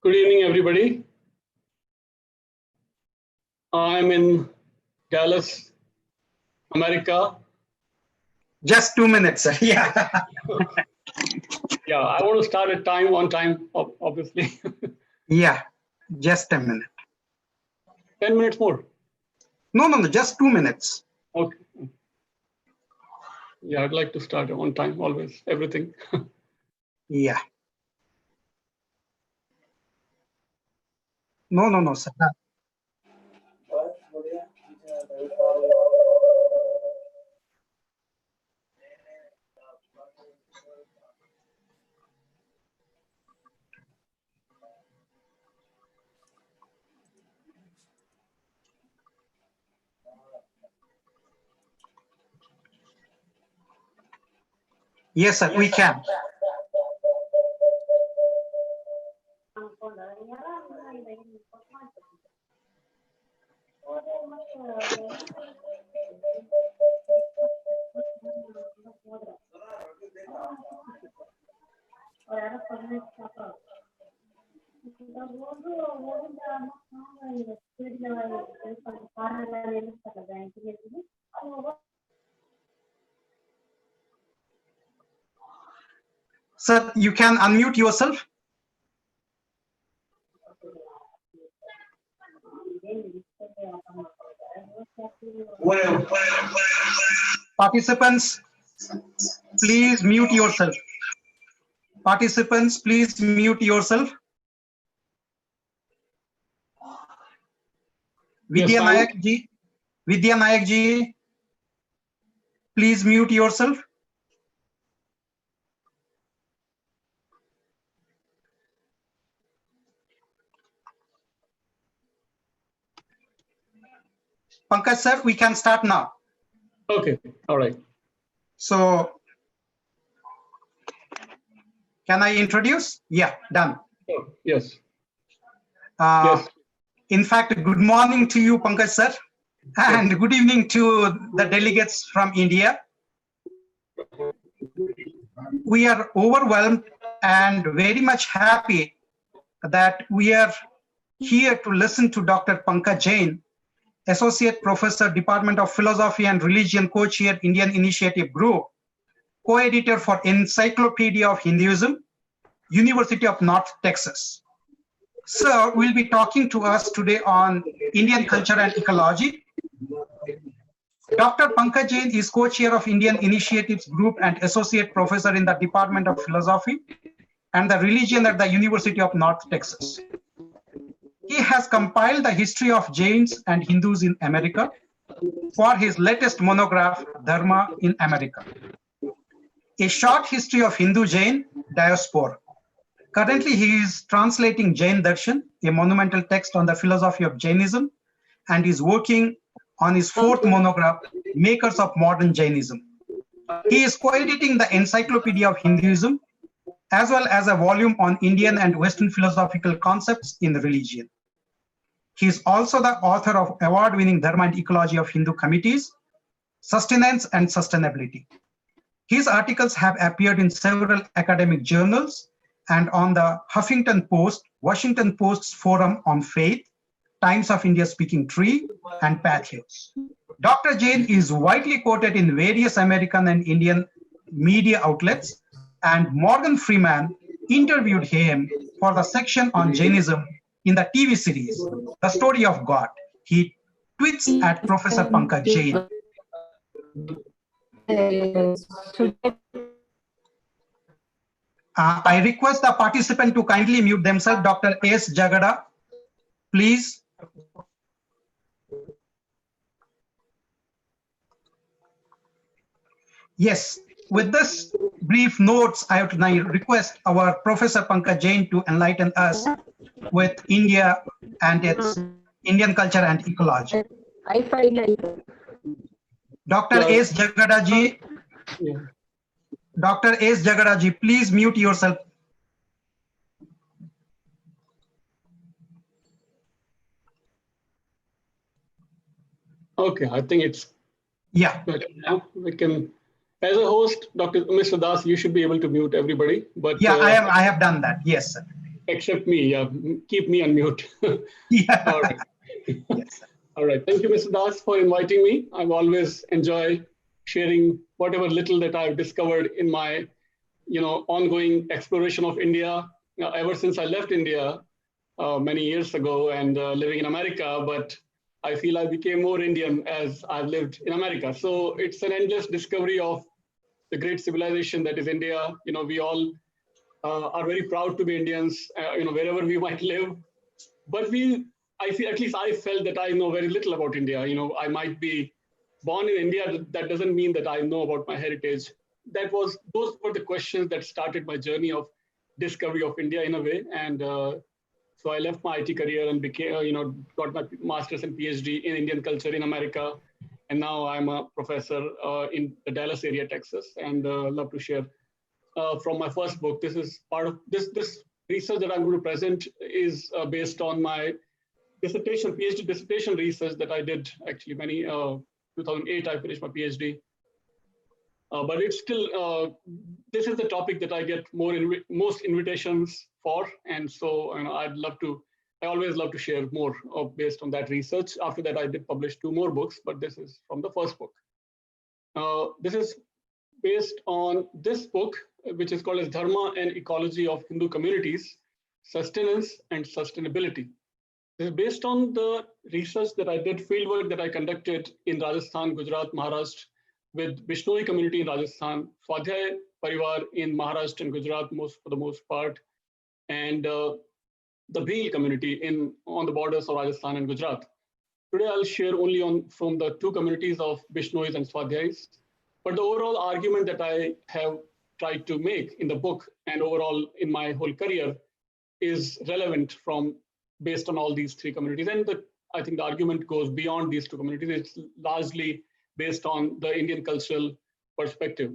Good evening, everybody. I'm in Dallas, America. Just 2 minutes, sir. Yeah. Yeah, I want to start at on time, obviously. Yeah, just a minute. 10 minutes more. No, just 2 minutes. Okay. Yeah, I'd like to start on time, always, everything. Yeah. No, sir. Yes, sir, we can. Sir, you can unmute yourself. Participants, please mute yourself. Participants, please mute yourself. Vidya Nayak ji, please mute yourself. Pankaj sir, we can start now. Okay, all right. So, can I introduce? Yeah, done. Oh, yes. Yes. In fact, good morning to you, Pankaj sir, and good evening to the delegates from India. We are overwhelmed and very much happy that we are here to listen to Dr. Pankaj Jain, Associate Professor, Department of Philosophy and Religion, Co-Chair, Indian Initiative Group, Co-Editor for Encyclopedia of Hinduism, University of North Texas. Sir will be talking to us today on Indian culture and ecology. Dr. Pankaj Jain is co-chair of Indian Initiatives Group and associate professor in the Department of Philosophy and the Religion at the University of North Texas. He has compiled the history of Jains and Hindus in America for his latest monograph, Dharma in America, a short history of Hindu-Jain diaspora. Currently, he is translating Jain Darshan, a monumental text on the philosophy of Jainism, and is working on his fourth monograph, Makers of Modern Jainism. He is co-editing the Encyclopedia of Hinduism, as well as a volume on Indian and Western philosophical concepts in religion. He is also the author of award-winning Dharmic Ecology of Hindu Communities, Sustenance and Sustainability. His articles have appeared in several academic journals and on the Huffington Post, Washington Post's Forum on Faith, Times of India Speaking Tree, and Pathos. Dr. Jain is widely quoted in various American and Indian media outlets, and Morgan Freeman interviewed him for the section on Jainism in the TV series, The Story of God. He tweets at Professor Pankaj Jain. I request the participant to kindly mute themselves. Dr. S. Jagada, please. Yes, with this brief notes, I would now request our Professor Pankaj Jain to enlighten us with India and its Indian culture and ecology. I find like Dr. S. Jagada ji, Dr. S. Jagada ji, please mute yourself. Okay, I think it's better now. We can, as a host, Mr. Das, you should be able to mute everybody. But I have done that. Yes, sir. Except me, yeah. Keep me on mute. Yeah. All right. Yes. All right. Thank you, Mr. Das, for inviting me. I always enjoy sharing whatever little that I've discovered in my, ongoing exploration of India. Ever since I left India many years ago and living in America, but I feel I became more Indian as I've lived in America. So it's an endless discovery of the great civilization that is India. We all are very proud to be Indians, wherever we might live. But I feel, at least I felt that I know very little about India. I might be born in India. That doesn't mean that I know about my heritage. Those were the questions that started my journey of discovery of India in a way. And so I left my IT career and became, got my master's and PhD in Indian culture in America. And now I'm a professor in the Dallas area, Texas, and love to share from my first book. This is part of this research that I'm going to present is based on my dissertation, PhD dissertation research that I did actually 2008, I finished my PhD. But it's still, this is the topic that I get most invitations for. And so I always love to share more based on that research. After that, I did publish 2 more books, but this is from the first book. This is based on this book, which is called as Dharma and Ecology of Hindu Communities, Sustenance and Sustainability. This is based on the research that I did, fieldwork that I conducted in Rajasthan, Gujarat, Maharashtra, with Bishnoi community in Rajasthan, Swadhyaya Parivar in Maharashtra and Gujarat for the most part, and the Bhil community on the borders of Rajasthan and Gujarat. Today I'll share only from the 2 communities of Bishnois and Swadhyais. But the overall argument that I have tried to make in the book and overall in my whole career is relevant based on all these 3 communities. And I think the argument goes beyond these 2 communities. It's largely based on the Indian cultural perspective.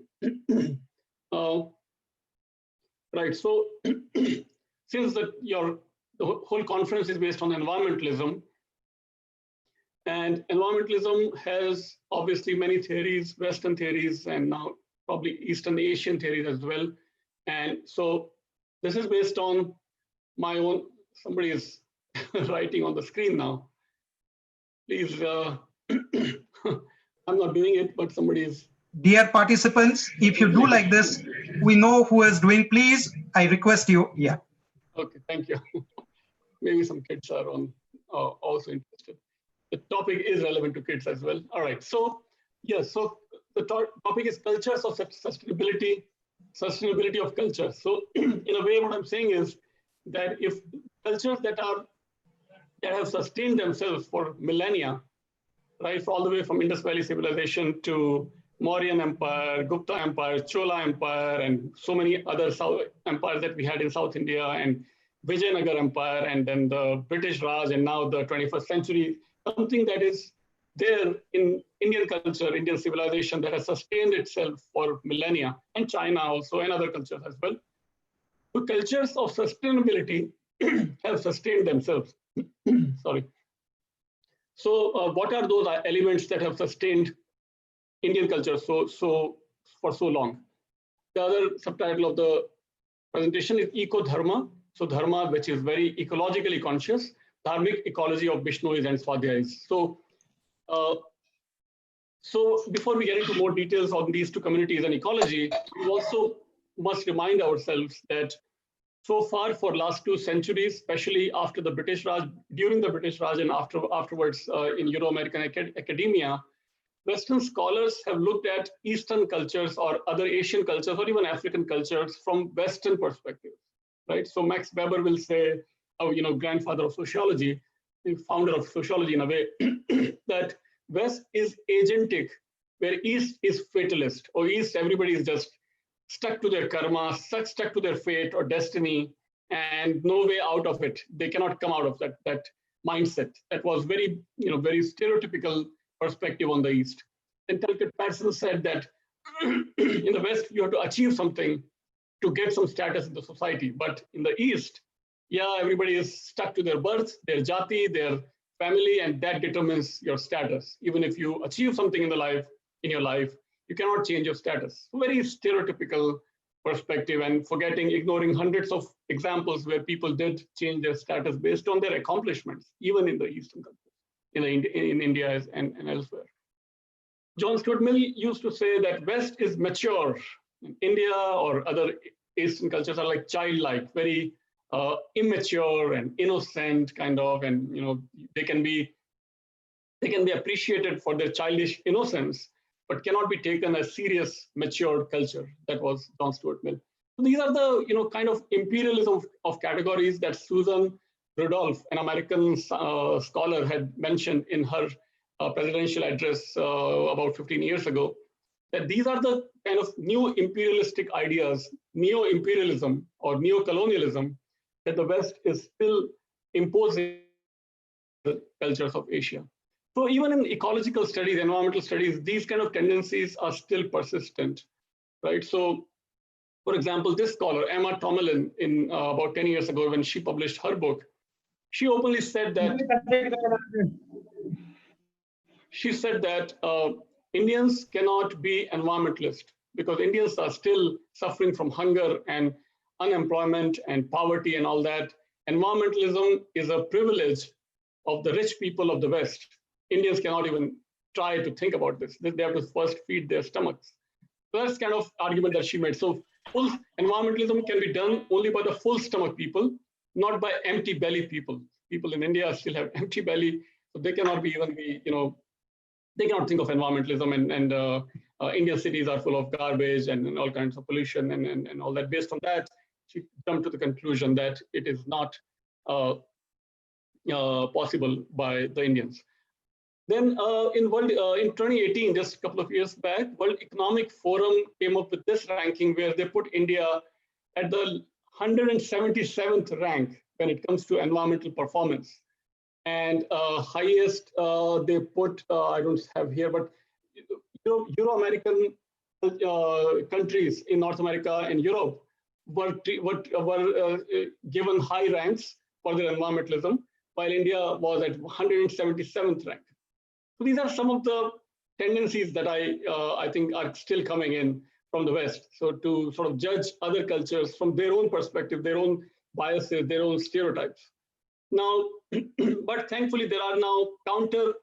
Right, so since the whole conference is based on environmentalism, and environmentalism has obviously many theories, Western theories, and now probably Eastern Asian theories as well. And so this is based on my own, somebody is writing on the screen now. Please, I'm not doing it, but somebody is. Dear participants, if you do like this, we know who is doing. Please, I request you. Yeah. Okay, thank you. Maybe some kids are also interested. The topic is relevant to kids as well. All right, so yes, so the topic is cultures of sustainability of culture. So in a way, what I'm saying is that if cultures that have sustained themselves for millennia, right, all the way from Indus Valley civilization to Mauryan Empire, Gupta Empire, Chola Empire, and so many other empires that we had in South India, and Vijayanagar Empire, and then the British Raj, and now the 21st century, something that is there in Indian culture, Indian civilization that has sustained itself for millennia, and China also, and other cultures as well. The cultures of sustainability have sustained themselves. Sorry. So what are those elements that have sustained Indian culture for so long? The other subtitle of the presentation is Eco-Dharma. So Dharma, which is very ecologically conscious, Dharmic Ecology of Bishnois and Swadhyais. So before we get into more details on these 2 communities and ecology, we also must remind ourselves that so far for last 2 centuries, especially after the British Raj, during the British Raj and afterwards in Euro-American academia, Western scholars have looked at Eastern cultures or other Asian cultures or even African cultures from Western perspective, right? So Max Weber will say, grandfather of sociology, the founder of sociology in a way, that West is agentic, where East is fatalist, or East, everybody is just stuck to their karma, stuck to their fate or destiny, and no way out of it. They cannot come out of that mindset. That was very stereotypical perspective on the East. And Talcott Patterson said that in the West, you have to achieve something to get some status in the society. But in the East, yeah, everybody is stuck to their birth, their jati, their family, and that determines your status. Even if you achieve something in your life, you cannot change your status. Very stereotypical perspective and ignoring hundreds of examples where people did change their status based on their accomplishments, even in the Eastern countries, in India and elsewhere. John Stuart Mill used to say that West is mature. India or other Eastern cultures are like childlike, very immature and innocent kind of, and they can be appreciated for their childish innocence, but cannot be taken as serious, mature culture. That was John Stuart Mill. So these are the kind of imperialism of categories that Susan Rudolph, an American scholar, had mentioned in her presidential address about 15 years ago. That these are the kind of new imperialistic ideas, neo-imperialism or neo-colonialism, that the West is still imposing the cultures of Asia. So even in ecological studies, environmental studies, these kind of tendencies are still persistent, right? So, for example, this scholar, Emma Tomalin, in about 10 years ago, when she published her book, she openly said that Indians cannot be environmentalists because Indians are still suffering from hunger and unemployment and poverty and all that. Environmentalism is a privilege of the rich people of the West. Indians cannot even try to think about this. They have to first feed their stomachs. So that's kind of argument that she made. So full environmentalism can be done only by the full stomach people, not by empty belly people. People in India still have empty belly, so they cannot be they cannot think of environmentalism, and Indian cities are full of garbage and all kinds of pollution and all that. Based on that, she jumped to the conclusion that it is not possible by the Indians. Then in 2018, just a couple of years back, World Economic Forum came up with this ranking where they put India at the 177th rank when it comes to environmental performance. And highest they put, I don't have here, but Euro-American countries in North America and Europe were given high ranks for their environmentalism, while India was at 177th rank. So these are some of the tendencies that I think are still coming in from the West. So to sort of judge other cultures from their own perspective, their own biases, their own stereotypes. Now, but thankfully there are now counter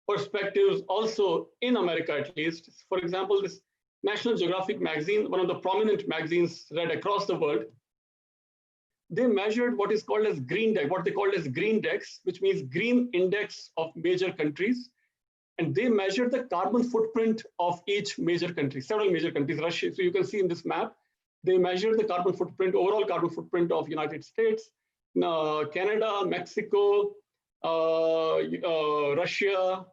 perspectives also in America, at least. For example, this National Geographic magazine, one of the prominent magazines read across the world, they measured what is called as green deck, what they called as green decks, which means green index of major countries. And they measured the carbon footprint of each major country, several major countries, Russia. So you can see in this map, they measured the carbon footprint, overall carbon footprint of United States, Canada, Mexico, Russia,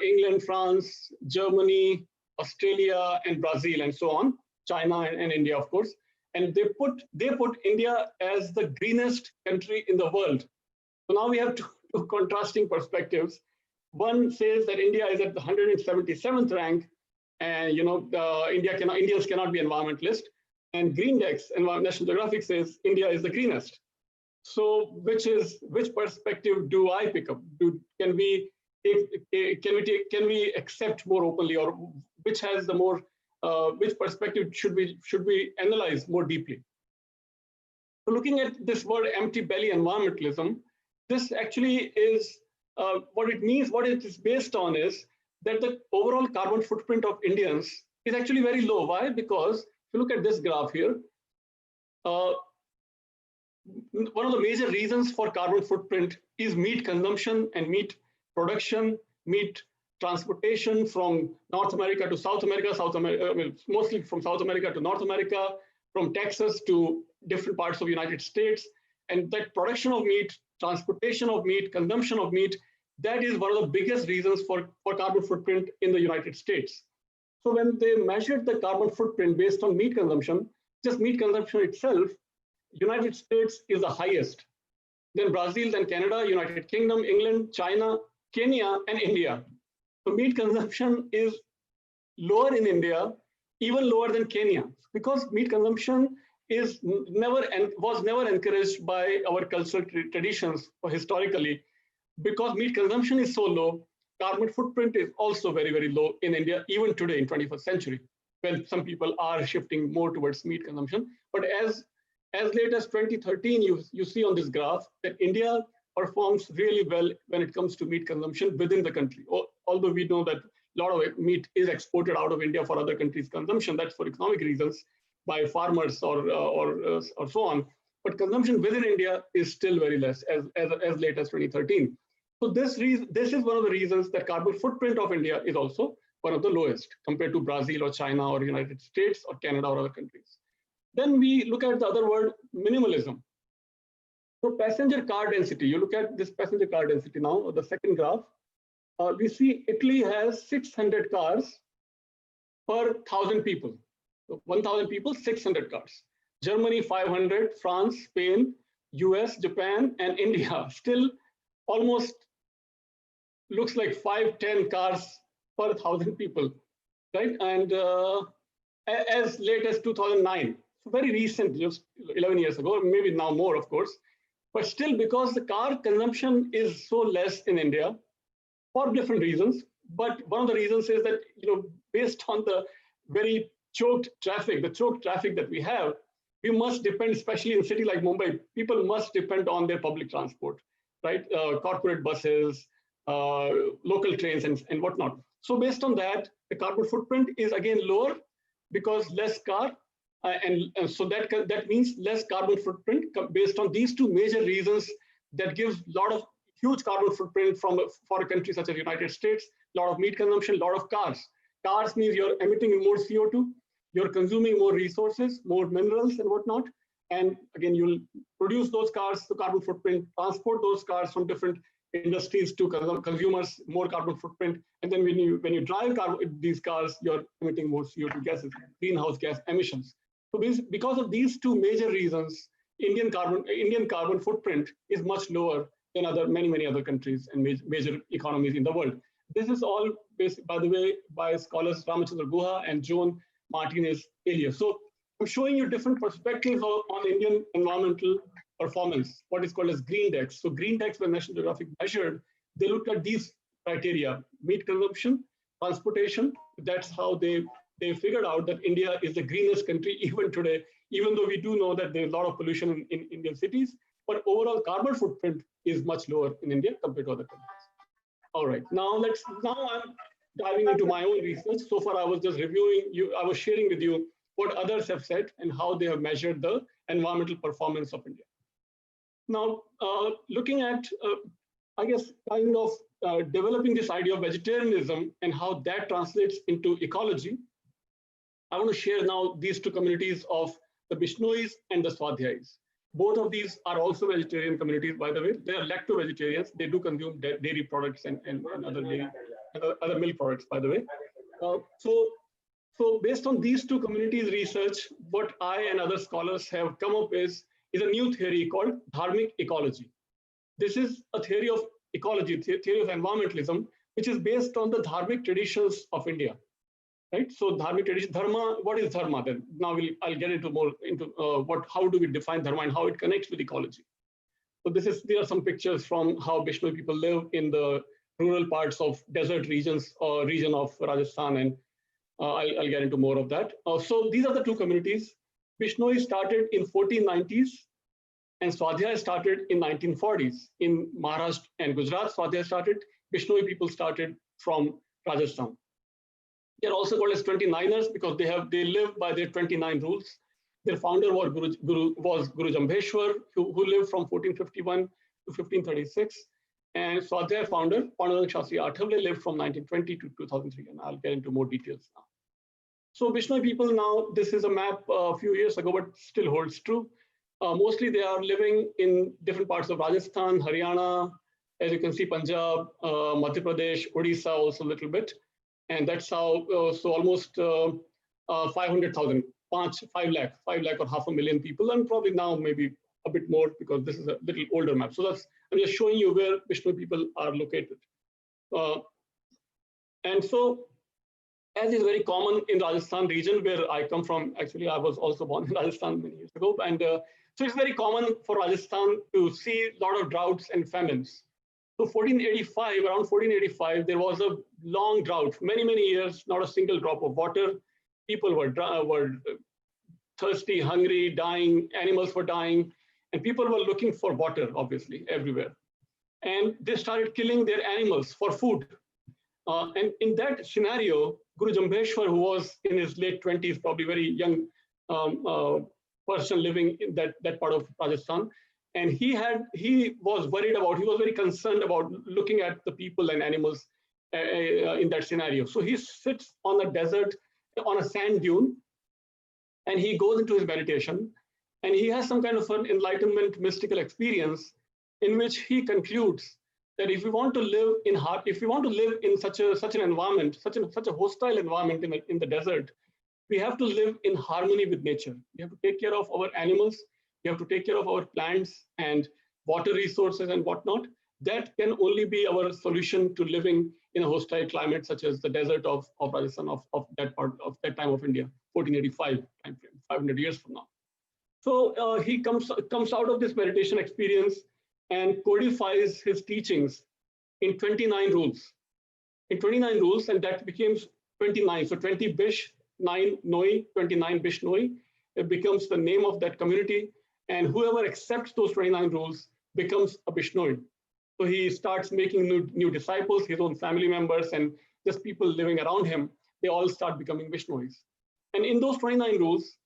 England, France, Germany, Australia, and Brazil, and so on, China and India, of course. And they put India as the greenest country in the world. So now we have two contrasting perspectives. One says that India is at the 177th rank, and Indians cannot be environmentalist. And Greendex and National Geographic says India is the greenest. So which perspective do I pick up? Can we accept more openly, or which has the more which perspective should we analyze more deeply? So looking at this word empty belly environmentalism, this actually is what it means. What it is based on is that the overall carbon footprint of Indians is actually very low. Why? Because if you look at this graph here, one of the major reasons for carbon footprint is meat consumption and meat production, meat transportation from North America to South America, mostly from South America to North America, from Texas to different parts of the United States. And that production of meat, transportation of meat, consumption of meat, that is one of the biggest reasons for carbon footprint in the United States. So when they measured the carbon footprint based on meat consumption, just meat consumption itself, United States is the highest. Then Brazil, then Canada, United Kingdom, England, China, Kenya, and India. So meat consumption is lower in India, even lower than Kenya, because meat consumption was never encouraged by our cultural traditions or historically. Because meat consumption is so low, carbon footprint is also very, very low in India, even today in 21st century. when some people are shifting more towards meat consumption. But as late as 2013, you see on this graph that India performs really well when it comes to meat consumption within the country. Although we know that a lot of meat is exported out of India for other countries' consumption, that's for economic reasons by farmers or so on. But consumption within India is still very less as late as 2013. So this is one of the reasons that carbon footprint of India is also one of the lowest compared to Brazil or China or United States or Canada or other countries. Then we look at the other word, minimalism. So passenger car density, you look at this passenger car density now, or the second graph, we see Italy has 600 cars per 1,000 people. So 1,000 people, 600 cars. Germany, 500, France, Spain, US, Japan, and India still almost looks like 5-10 cars per 1,000 people, right? And as late as 2009, so very recent, just 11 years ago, maybe now more, of course, but still because the car consumption is so less in India for different reasons. But one of the reasons is that, based on the very choked traffic that we have, we must depend, especially in a city like Mumbai, people must depend on their public transport, right? Corporate buses, local trains and whatnot. So based on that, the carbon footprint is again lower because less car, and so that means less carbon footprint based on these two major reasons that gives a lot of huge carbon footprint for a country such as United States, a lot of meat consumption, a lot of cars. Cars means you're emitting more CO2, you're consuming more resources, more minerals and whatnot. And again, you'll produce those cars, the carbon footprint, transport those cars from different industries to consumers, more carbon footprint. And then when you drive these cars, you're emitting more CO2 gases, greenhouse gas emissions. So because of these two major reasons, Indian carbon footprint is much lower than many other countries and major economies in the world. This is all based, by the way, by scholars Ramachandra Guha and Joan Martinez-Elias. So I'm showing you different perspectives on Indian environmental performance, what is called as Green Dex. So Green Dex, when National Geographic measured, they looked at these criteria: meat consumption, transportation. That's how they figured out that India is the greenest country even today, even though we do know that there's a lot of pollution in Indian cities, but overall carbon footprint is much lower in India compared to other countries. All right, now I'm diving into my own research. So far, I was just I was sharing with you what others have said and how they have measured the environmental performance of India. Now, looking at, I guess, kind of developing this idea of vegetarianism and how that translates into ecology, I want to share now these two communities of the Bishnois and the Swadhyayis. Both of these are also vegetarian communities, by the way. They are lacto-vegetarians. They do consume dairy products and other milk products, by the way. So based on these two communities' research, what I and other scholars have come up is a new theory called Dharmic Ecology. This is a theory of ecology, theory of environmentalism, which is based on the Dharmic traditions of India. Right? So Dharmic tradition, dharma, what is dharma then? Now I'll get into more into how do we define dharma and how it connects with ecology. So there are some pictures from how Bishnoi people live in the rural parts of desert regions or region of Rajasthan, and I'll get into more of that. So these are the two communities. Bishnoi started in 1490s and Swadhyaya started in 1940s. In Maharashtra and Gujarat, Swadhyaya started. Bishnoi people started from Rajasthan. They're also called as 29ers because they live by their 29 rules. Their founder was Guru Jambheshwar, who lived from 1451 to 1536. And Swadhyaya founder, Pandurang Shastri Athavale, lived from 1920 to 2003. And I'll get into more details now. So Bishnoi people now, this is a map a few years ago, but still holds true. Mostly they are living in different parts of Rajasthan, Haryana, as you can see, Punjab, Madhya Pradesh, Odisha also a little bit. And that's how, so almost 500,000, 5 lakh or 500,000 people, and probably now maybe a bit more because this is a little older map. So I'm just showing you where Bishnoi people are located. And so, as is very common in Rajasthan region where I come from, actually I was also born in Rajasthan many years ago, and so it's very common for Rajasthan to see a lot of droughts and famines. So around 1485, there was a long drought, many years, not a single drop of water. people were thirsty, hungry, dying, animals were dying, and people were looking for water, obviously, everywhere. And they started killing their animals for food. And in that scenario, Guru Jambheshwar, who was in his late 20s, probably very young person living in that part of Rajasthan, and he was very concerned about looking at the people and animals in that scenario. So he sits on a desert, on a sand dune, and he goes into his meditation, and he has some kind of an enlightenment mystical experience in which he concludes that if we want to live in such an environment, such a hostile environment in the desert, we have to live in harmony with nature. We have to take care of our animals. We have to take care of our plants and water resources and whatnot. That can only be our solution to living in a hostile climate, such as the desert of Rajasthan, of that time of India, 1485 time frame, 500 years from now. So he comes out of this meditation experience and codifies his teachings in 29 rules. In 29 rules, and that becomes 29. So 20 Bish, 9 Noi, 29 Bish Noi. It becomes the name of that community. And whoever accepts those 29 rules becomes a Bishnoi. So he starts making new disciples, his own family members, and just people living around him. They all start becoming Bishnois. And in those 29 rules,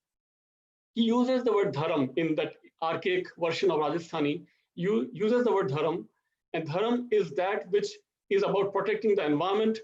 he uses the word dharam in that archaic version of Rajasthani. Uses the word dharam, and dharam is that which is about protecting the environment.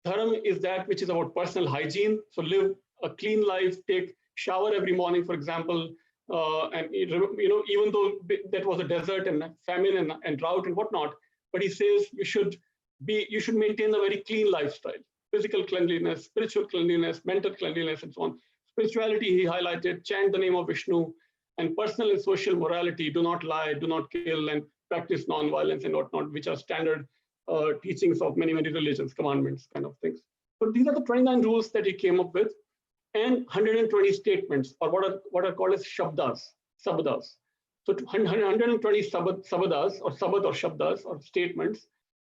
Dharam is that which is about personal hygiene. So live a clean life, take shower every morning, for example. And even though that was a desert and famine and drought and whatnot, but he says you should maintain a very clean lifestyle, physical cleanliness, spiritual cleanliness, mental cleanliness, and so on. Spirituality, he highlighted, chant the name of Vishnu, and personal and social morality, do not lie, do not kill, and practice non-violence and whatnot, which are standard teachings of many religions, commandments, kind of things. So these are the 29 rules that he came up with, and 120 statements, or what are called as sabadas. So 120 sabadas, or sabad or shabdas, or statements,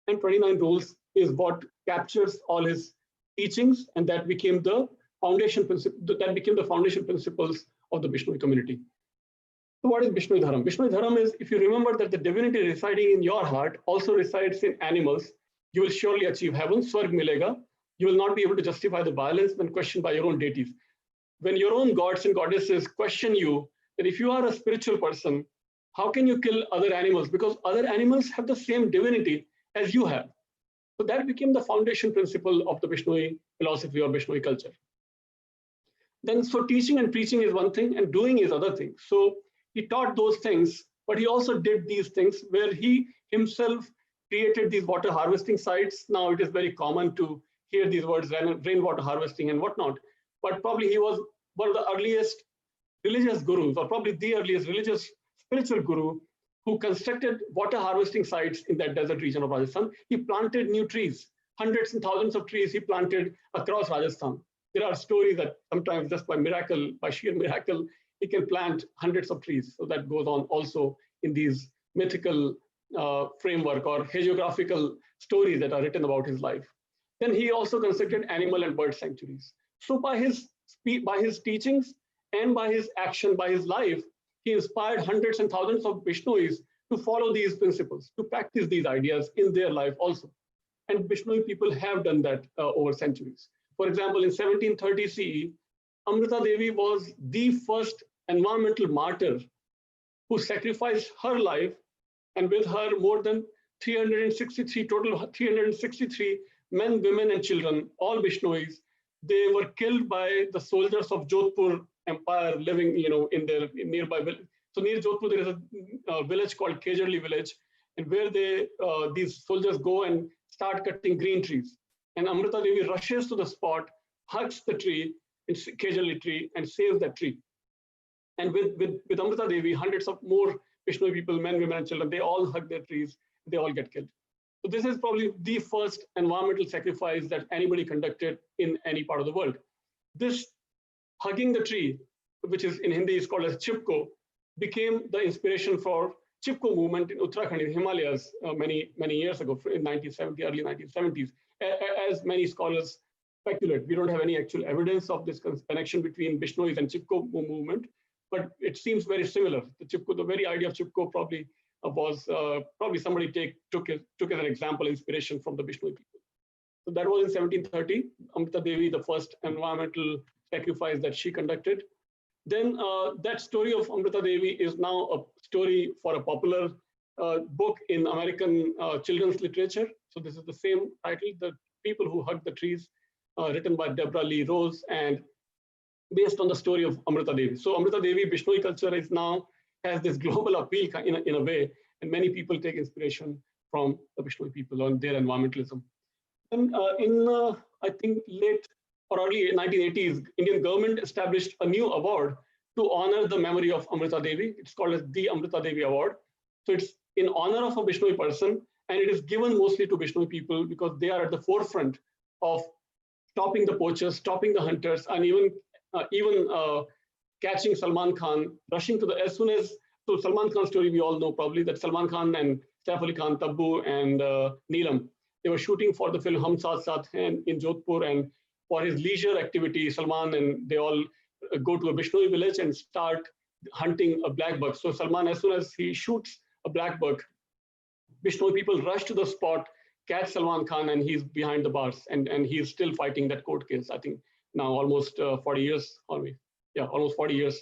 and 29 rules is what captures all his teachings, and that became the foundation principles of the Bishnoi community. So what is Bishnoi Dharam? Bishnoi Dharam is, if you remember that the divinity residing in your heart also resides in animals, you will surely achieve heaven, Swarg Milega. You will not be able to justify the violence when questioned by your own deities. When your own gods and goddesses question you, that if you are a spiritual person, how can you kill other animals? Because other animals have the same divinity as you have. So that became the foundation principle of the Bishnoi philosophy or Bishnoi culture. Then, so teaching and preaching is one thing, and doing is other thing. So he taught those things, but he also did these things where he himself created these water harvesting sites. Now it is very common to hear these words, rainwater harvesting and whatnot, but probably he was one of the earliest religious gurus, or probably the earliest religious spiritual guru, who constructed water harvesting sites in that desert region of Rajasthan. He planted new trees, hundreds and thousands of trees he planted across Rajasthan. There are stories that sometimes just by miracle, by sheer miracle, he can plant hundreds of trees. So that goes on also in these mythical framework or hagiographical stories that are written about his life. Then he also constructed animal and bird sanctuaries. So by his teachings and by his action, by his life, he inspired hundreds and thousands of Bishnois to follow these principles, to practice these ideas in their life also. And Bishnoi people have done that over centuries. For example, in 1730 CE, Amrita Devi was the first environmental martyr who sacrificed her life, and with her more than 363 men, women, and children, all Bishnois. They were killed by the soldiers of Jodhpur Empire living, in their nearby village. So near Jodhpur, there is a village called Kejarli village, and where these soldiers go and start cutting green trees. And Amrita Devi rushes to the spot, hugs the tree, Kejarli tree, and saves that tree. And with Amrita Devi, hundreds of more Bishnoi people, men, women, and children, they all hug their trees, they all get killed. So this is probably the first environmental sacrifice that anybody conducted in any part of the world. This hugging the tree, which is in Hindi is called as Chipko, became the inspiration for Chipko movement in Uttarakhand, in Himalayas, many years ago, in 1970, early 1970s. As many scholars speculate. We don't have any actual evidence of this connection between Bishnois and Chipko movement, but it seems very similar. The very idea of Chipko probably was probably somebody took as an example, inspiration from the Bishnoi people. So that was in 1730. Amrita Devi, the first environmental sacrifice that she conducted. Then that story of Amrita Devi is now a story for a popular book in American children's literature. So this is the same title, The People Who Hug the Trees, written by Deborah Lee Rose and based on the story of Amrita Devi. So Amrita Devi, Bishnoi culture is now has this global appeal in a way, and many people take inspiration from the Bishnoi people on their environmentalism. And I think late or early 1980s, Indian government established a new award to honor the memory of Amrita Devi. It's called as the Amrita Devi Award. So it's in honor of a Bishnoi person, and it is given mostly to Bishnoi people because they are at the forefront of stopping the poachers, stopping the hunters, and even catching Salman Khan, rushing to as soon as, so Salman Khan's story we all know probably, that Salman Khan and Saif Ali Khan, Tabbu and Neelam, they were shooting for the film Hum Saath Saath Hain in Jodhpur, and for his leisure activity, Salman and they all go to a Bishnoi village and start hunting a black buck. So Salman, as soon as he shoots a black buck, Bishnoi people rush to the spot, catch Salman Khan, and he's behind the bars, and he's still fighting that court case, I think now almost 40 years, almost 40 years,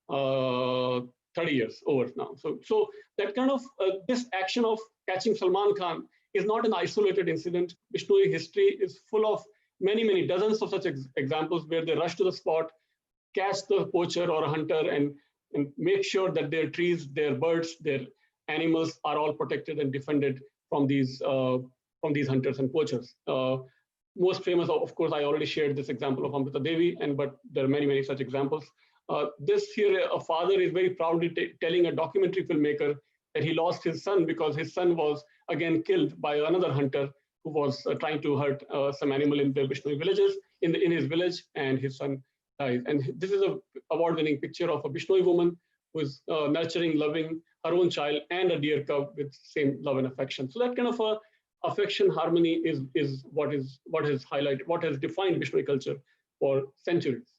30 years over now. So that kind of, this action of catching Salman Khan is not an isolated incident. Bishnoi history is full of many dozens of such examples where they rush to the spot, catch the poacher or a hunter, and make sure that their trees, their birds, their animals are all protected and defended from these hunters and poachers. Most famous, of course, I already shared this example of Amrita Devi, but there are many such examples. This here, a father is very proudly telling a documentary filmmaker that he lost his son because his son was again killed by another hunter who was trying to hurt some animal in the Bishnoi villages, in his village, and his son died. And this is an award-winning picture of a Bishnoi woman who is nurturing, loving her own child and a deer cub with same love and affection. So that kind of a affection, harmony is what has highlighted, what has defined Bishnoi culture for centuries.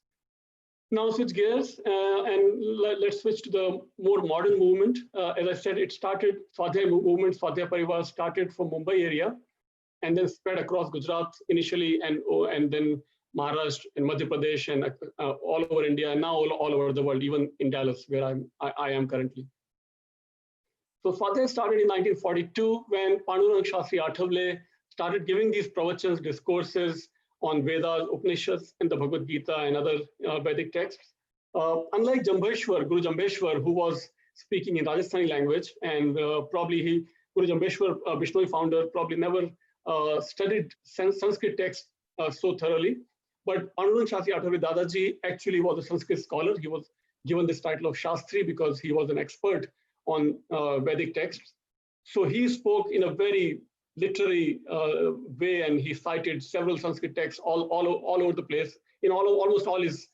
Now switch gears and let's switch to the more modern movement. As I said, it started, Swadhyaya movement, Swadhyaya Parivar started from Mumbai area and then spread across Gujarat initially and then Maharashtra and Madhya Pradesh and all over India and now all over the world, even in Dallas where I am currently. So Swadhyaya started in 1942 when Pandurang Shastri Athavale started giving these pravachans, discourses on Vedas, Upanishads, and the Bhagavad Gita and other Vedic texts. Unlike Jambheshwar, Guru Jambheshwar, who was speaking in Rajasthani language, and Guru Jambheshwar, Bishnoi founder, probably never studied Sanskrit texts so thoroughly. But Pandurang Shastri Athavale Dadaji actually was a Sanskrit scholar. He was given this title of Shastri because he was an expert on Vedic texts. So he spoke in a very literary way, and he cited several Sanskrit texts all over the place in almost all his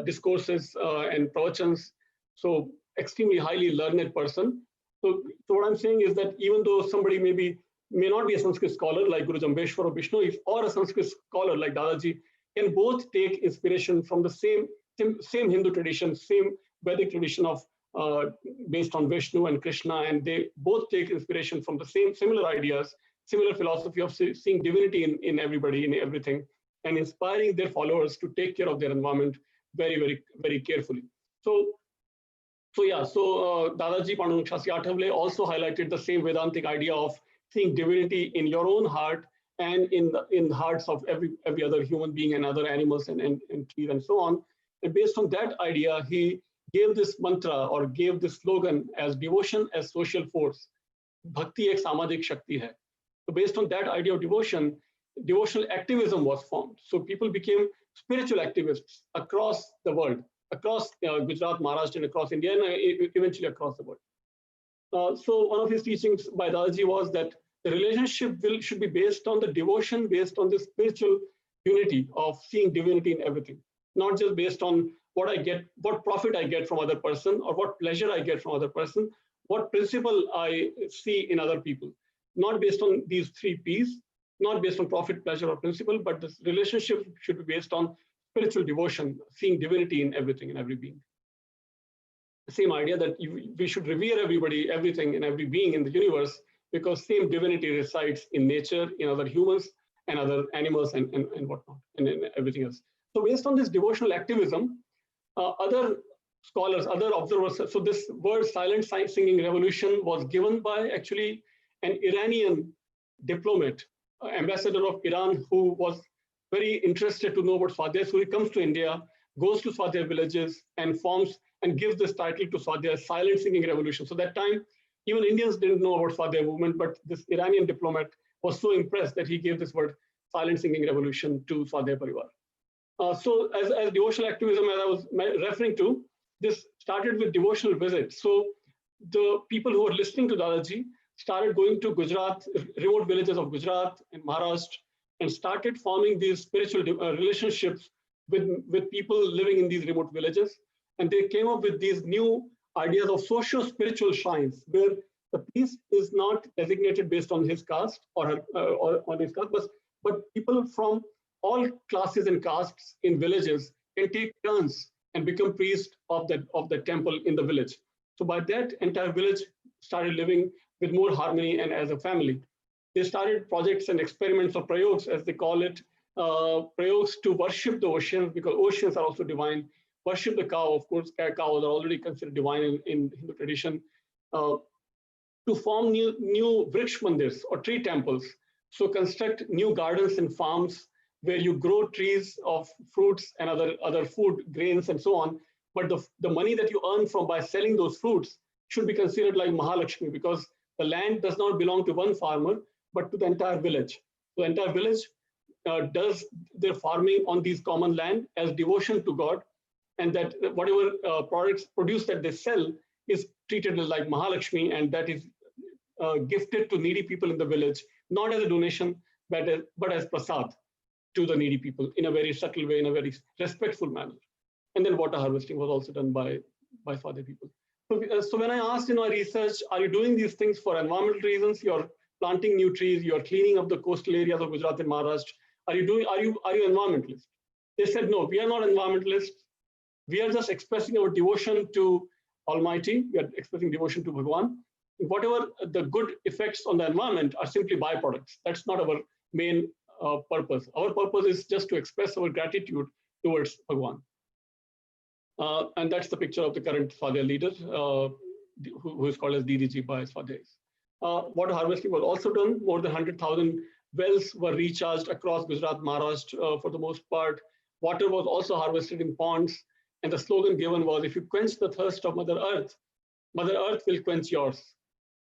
discourses and pravachans. So extremely highly learned person. So what I'm saying is that even though somebody may not be a Sanskrit scholar like Guru Jambheshwar or Bishnoi, or a Sanskrit scholar like Dadaji, can both take inspiration from the same Hindu tradition, same Vedic tradition of based on Vishnu and Krishna, and they both take inspiration from the similar ideas, similar philosophy of seeing divinity in everybody, in everything, and inspiring their followers to take care of their environment very carefully. So Dadaji Pandurang Shastri Athavale also highlighted the same Vedantic idea of seeing divinity in your own heart and in the hearts of every other human being and other animals and trees and so on. And based on that idea, he gave this mantra or gave this slogan as devotion as social force. Bhakti ek samajik shakti hai. So based on that idea of devotion, devotional activism was formed. So people became spiritual activists across the world, across Gujarat, Maharashtra, and across India, and eventually across the world. So one of his teachings by Dadaji was that the relationship should be based on the devotion, based on the spiritual unity of seeing divinity in everything, not just based on what I get, what profit I get from other person, or what pleasure I get from other person, what principle I see in other people. Not based on these 3 P's, not based on profit, pleasure, or principle, but this relationship should be based on spiritual devotion, seeing divinity in everything and every being. The same idea that we should revere everybody, everything, and every being in the universe, because same divinity resides in nature, in other humans, and other animals, and whatnot, and everything else. So based on this devotional activism, other scholars, other observers, so this word silent singing revolution was given by actually an Iranian diplomat, ambassador of Iran, who was very interested to know about Swadhyaya. So he comes to India, goes to Swadhyaya villages, and forms and gives this title to Swadhyaya, silent singing revolution. So that time, even Indians didn't know about Swadhyaya movement, but this Iranian diplomat was so impressed that he gave this word silent singing revolution to Swadhyaya Parivar. So as devotional activism, as I was referring to, this started with devotional visits. So the people who were listening to Dadaji started going to Gujarat, remote villages of Gujarat and Maharashtra, and started forming these spiritual relationships with people living in these remote villages. And they came up with these new ideas of socio-spiritual shrines, where the priest is not designated based on his caste or on his caste, but people from all classes and castes in villages can take turns and become priest of the temple in the village. So by that, entire village started living with more harmony and as a family. They started projects and experiments of prayogs, as they call it, prayogs to worship the oceans, because oceans are also divine. Worship the cow, of course, cows are already considered divine in Hindu tradition. To form new Vriksh mandirs or tree temples. So construct new gardens and farms where you grow trees of fruits and other food, grains, and so on. But the money that you earn by selling those fruits should be considered like Mahalakshmi, because the land does not belong to one farmer, but to the entire village. So the entire village does their farming on these common land as devotion to God, and that whatever products produced that they sell is treated like Mahalakshmi, and that is gifted to needy people in the village, not as a donation, but as prasad to the needy people in a very subtle way, in a very respectful manner. And then water harvesting was also done by Swadhyaya people. So when I asked in my research, are you doing these things for environmental reasons? You're planting new trees, you're cleaning up the coastal areas of Gujarat and Maharashtra. Are you environmentalists? They said, no, we are not environmentalists. We are just expressing our devotion to Almighty. We are expressing devotion to Bhagwan. Whatever the good effects on the environment are simply byproducts. That's not our main purpose. Our purpose is just to express our gratitude towards Bhagwan. And that's the picture of the current Swadhyaya leader, who is called as DDG by Swadhyayas. Water harvesting was also done. More than 100,000 wells were recharged across Gujarat, Maharashtra for the most part. Water was also harvested in ponds. And the slogan given was, if you quench the thirst of Mother Earth will quench yours.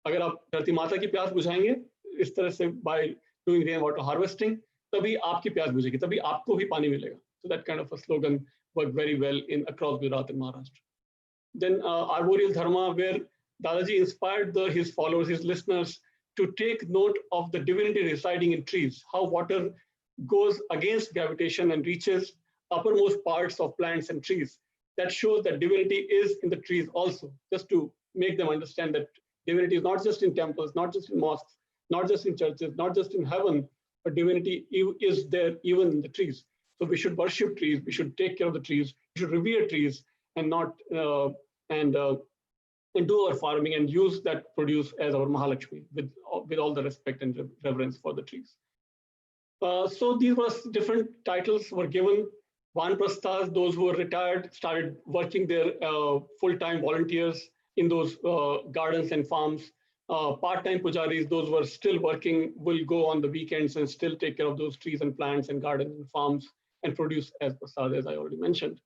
अगर आप धरती माता की प्यास बुझाएंगे इस तरह से by doing rainwater harvesting, तभी आपकी प्यास बुझेगी, तभी आपको भी पानी मिलेगा. So that kind of a slogan worked very well across Gujarat and Maharashtra. Then arboreal dharma, where Dadaji inspired his followers, his listeners, to take note of the divinity residing in trees, how water goes against gravitation and reaches uppermost parts of plants and trees. That shows that divinity is in the trees also, just to make them understand that divinity is not just in temples, not just in mosques, not just in churches, not just in heaven, but divinity is there even in the trees. So we should worship trees, we should take care of the trees, we should revere trees, and not and do our farming and use that produce as our Mahalakshmi with all the respect and reverence for the trees. So these were different titles were given. Vanprasthas, those who were retired, started working their full-time volunteers in those gardens and farms. Part-time pujaris, those who are still working, will go on the weekends and still take care of those trees and plants and gardens and farms and produce as prasad, as I already mentioned.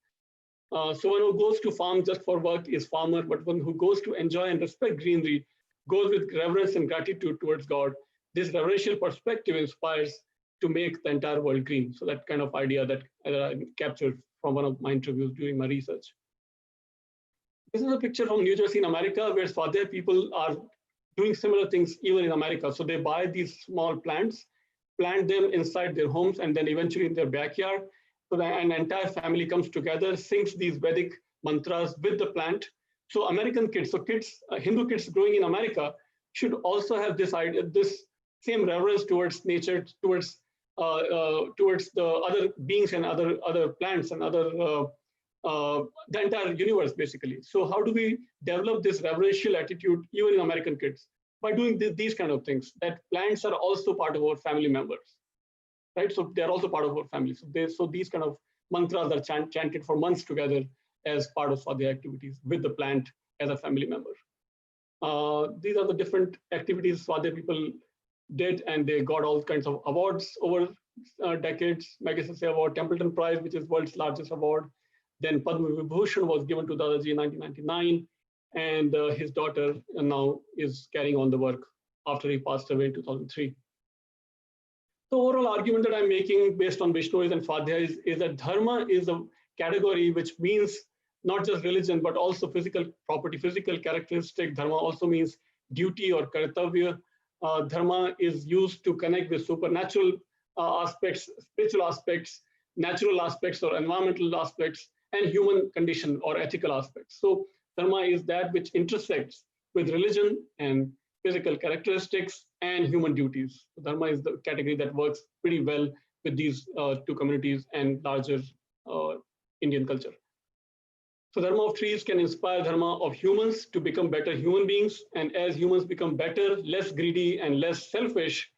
So one who goes to farm just for work is farmer, but one who goes to enjoy and respect greenery goes with reverence and gratitude towards God. This reverential perspective inspires to make the entire world green. So that kind of idea that I captured from one of my interviews during my research. This is a picture from New Jersey in America, where Swadhyaya people are doing similar things even in America. So they buy these small plants, plant them inside their homes, and then eventually in their backyard. So an entire family comes together, sings these Vedic mantras with the plant. So American kids, Hindu kids growing in America should also have this idea, this same reverence towards nature, towards the other beings and other plants and the entire universe, basically. So how do we develop this reverential attitude even in American kids? By doing these kind of things, that plants are also part of our family members, right? So they're also part of our family. So these kind of mantras are chanted for months together as part of Swadhyaya activities with the plant as a family member. These are the different activities Swadhyaya people did, and they got all kinds of awards over decades. Magsaysay Award, Templeton Prize, which is world's largest award. Then Padma Vibhushan was given to Dadaji in 1999, and his daughter now is carrying on the work after he passed away in 2003. The overall argument that I'm making based on Vishnois and Swadhyaya is that dharma is a category which means not just religion, but also physical property, physical characteristic. Dharma also means duty or kartavya. Dharma is used to connect with supernatural aspects, spiritual aspects, natural aspects or environmental aspects, and human condition or ethical aspects. So dharma is that which intersects with religion and physical characteristics and human duties. So dharma is the category that works pretty well with these two communities and larger Indian culture. So dharma of trees can inspire dharma of humans to become better human beings. And as humans become better, less greedy and less selfish,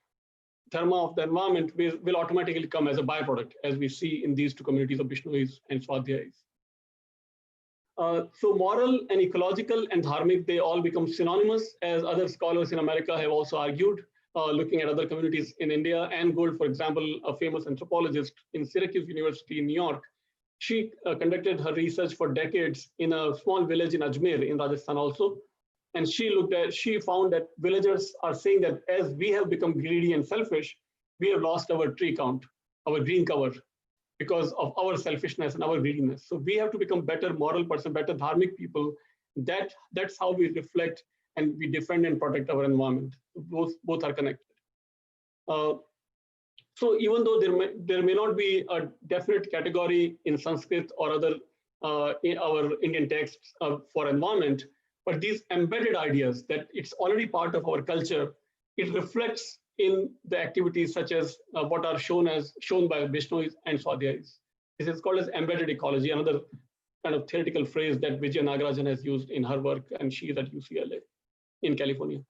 dharma of the environment will automatically come as a byproduct, as we see in these two communities of Vishnois and Swadhyayas. So moral and ecological and dharmic, they all become synonymous, as other scholars in America have also argued, looking at other communities in India. Anne Gould, for example, a famous anthropologist in Syracuse University in New York, she conducted her research for decades in a small village in Ajmer in Rajasthan also. And she found that villagers are saying that as we have become greedy and selfish, we have lost our tree count, our green cover, because of our selfishness and our greediness. So we have to become better moral person, better dharmic people. That's how we reflect and we defend and protect our environment. Both are connected. So even though there may not be a definite category in Sanskrit or other in our Indian texts for environment, but these embedded ideas that it's already part of our culture, it reflects in the activities such as what are shown by Vishnois and Swadhyayas. This is called as embedded ecology, another kind of theoretical phrase that Vijaya Nagarajan has used in her work, and she is at UCLA in California.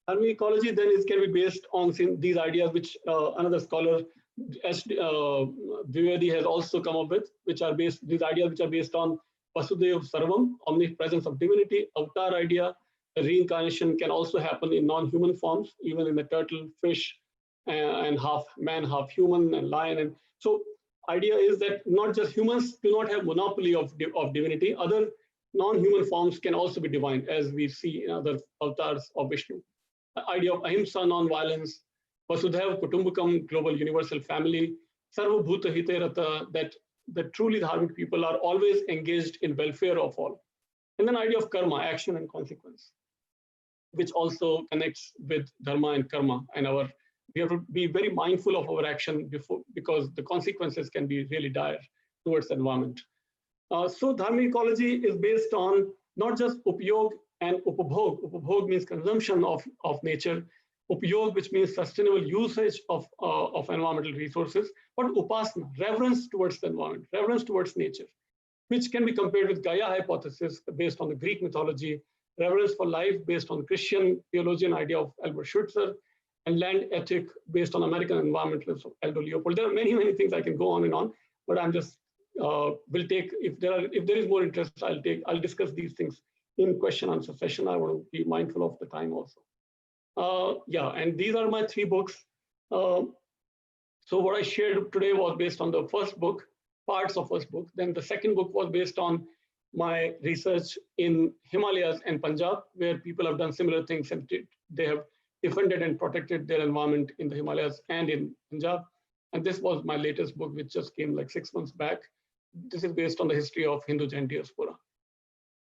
Dharmic ecology then can be based on these ideas, which another scholar, Dwivedi, has also come up with, these ideas which are based on Vasudeva Sarvam, omnipresence of divinity, avatar idea. The reincarnation can also happen in non-human forms, even in the turtle, fish, and half man, half human, and lion. And so idea is that not just humans do not have monopoly of divinity, other non-human forms can also be divine, as we see in other avatars of Vishnu. The idea of ahimsa, non-violence, Vasudhaiva Kutumbakam, global universal family, Sarva Bhuta Hite Rata, that truly dharmic people are always engaged in welfare of all. And then idea of karma, action and consequence, which also connects with dharma and karma. And we have to be very mindful of our action because the consequences can be really dire towards the environment. So dharmic ecology is based on not just upyog and upabhog. Upabhog means consumption of nature. Upyog, which means sustainable usage of environmental resources, but upasana, reverence towards the environment, reverence towards nature, which can be compared with Gaia hypothesis based on the Greek mythology, reverence for life based on Christian theologian idea of Albert Schweitzer, and land ethic based on American environmentalists of Aldo Leopold. There are many, many things I can go on and on, but I'm just will take, if there is more interest, I'll discuss these things in question answer session. I want to be mindful of the time also. Yeah, and these are my 3 books. So what I shared today was based on the first book, parts of first book. Then the second book was based on my research in Himalayas and Punjab, where people have done similar things and they have defended and protected their environment in the Himalayas and in Punjab. And this was my latest book, which just came like 6 months back. This is based on the history of Hindu Jain diaspora.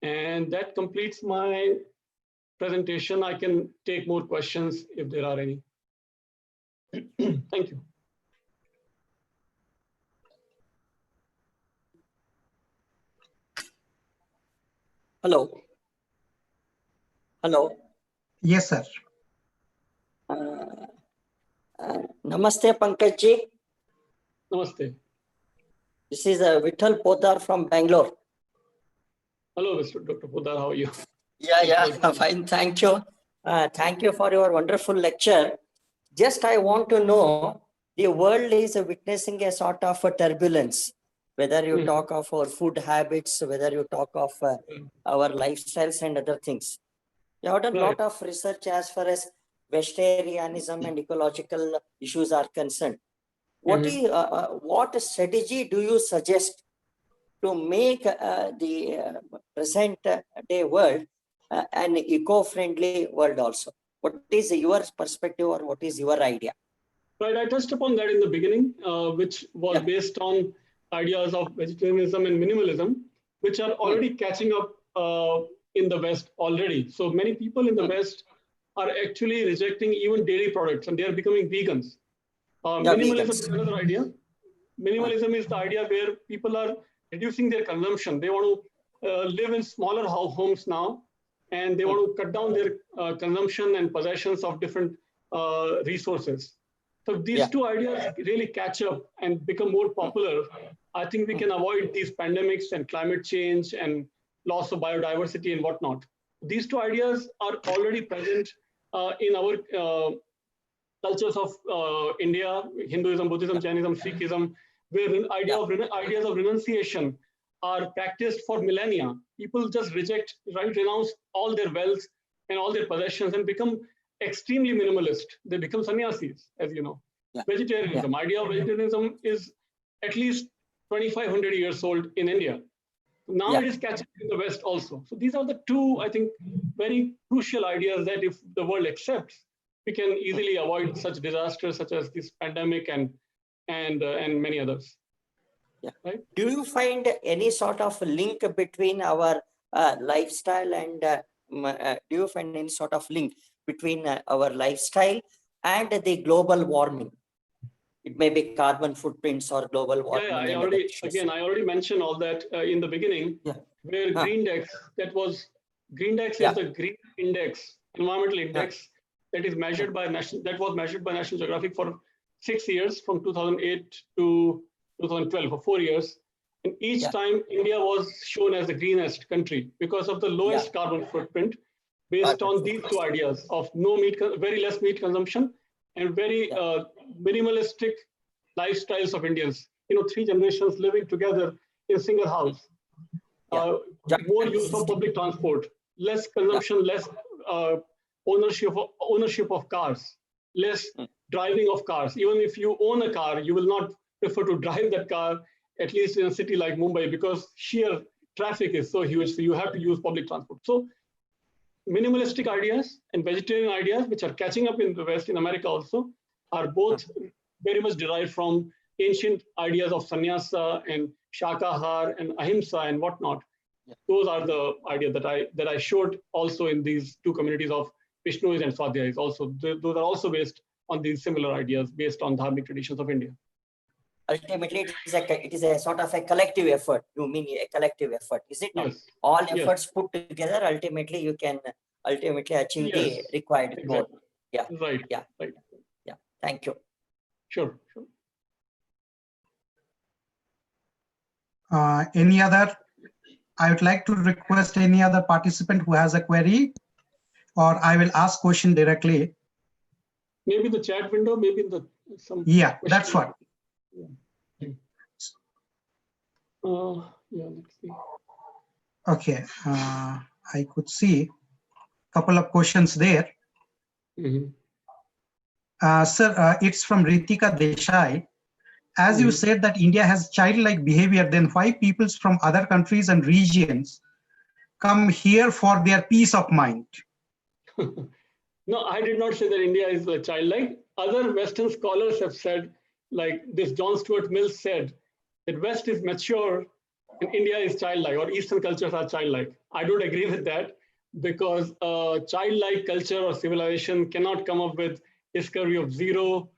And that completes my presentation. I can take more questions if there are any. Thank you. Hello. Hello. Yes, sir. Namaste, Pankaj ji. Namaste. This is Vittal Podar from Bangalore. Hello, Mr. Dr. Podar. How are you? Yeah, fine. Thank you. Thank you for your wonderful lecture. Just I want to know, the world is witnessing a sort of a turbulence, whether you talk of our food habits, whether you talk of our lifestyles and other things. You have done a lot of research as far as vegetarianism and ecological issues are concerned. What strategy do you suggest to make the present day world an eco-friendly world also? What is your perspective or what is your idea? Right, I touched upon that in the beginning, which was based on ideas of vegetarianism and minimalism, which are already catching up in the West already. So many people in the West are actually rejecting even dairy products and they are becoming vegans. Minimalism is another idea. Minimalism is the idea where people are reducing their consumption. They want to live in smaller homes now, and they want to cut down their consumption and possessions of different resources. So if these two ideas really catch up and become more popular, I think we can avoid these pandemics and climate change and loss of biodiversity and whatnot. These two ideas are already present in our cultures of India, Hinduism, Buddhism, Jainism, Sikhism, where ideas of renunciation are practiced for millennia. People just renounce all their wealth and all their possessions and become extremely minimalist. They become sannyasis, as you know. Vegetarianism, idea of vegetarianism is at least 2,500 years old in India. Now it is catching in the West also. So these are the two, I think, very crucial ideas that if the world accepts, we can easily avoid such disasters such as this pandemic and many others. Right? Do you find any sort of link between our lifestyle and do you find any sort of link between our lifestyle and the global warming? It may be carbon footprints or global warming. I already mentioned all that in the beginning, where GreenDex, is the green index, environmental index that is measured by National Geographic for 6 years, from 2008 to 2012, for 4 years. And each time India was shown as the greenest country because of the lowest carbon footprint, based on these two ideas of very less meat consumption and very minimalistic lifestyles of Indians. 3 generations living together in a single house. More use of public transport, less consumption, less ownership of cars, less driving of cars. Even if you own a car, you will not prefer to drive that car, at least in a city like Mumbai, because sheer traffic is so huge. So you have to use public transport. So minimalistic ideas and vegetarian ideas, which are catching up in the West, in America also, are both very much derived from ancient ideas of sannyasa and shakahar and ahimsa and whatnot. Those are the ideas that I showed also in these two communities of Vishnus and Swadhyayas. Also, those are also based on these similar ideas based on Dharmic traditions of India. Ultimately, it is a sort of a collective effort. You mean a collective effort, is it not? Yes. All efforts put together, ultimately you can achieve the required goal. Right. Thank you. Sure. Any other? I would like to request any other participant who has a query, or I will ask question directly. Maybe the chat window, maybe some. Yeah, that's what. Let's see. Okay, I could see a couple of questions there. Sir, it's from Ritika Desai. As you said that India has childlike behavior, then why peoples from other countries and regions come here for their peace of mind? No, I did not say that India is childlike. Other Western scholars have said, like this John Stuart Mill said, that West is mature and India is childlike, or Eastern cultures are childlike. I don't agree with that, because childlike culture or civilization cannot come up with discovery of zero,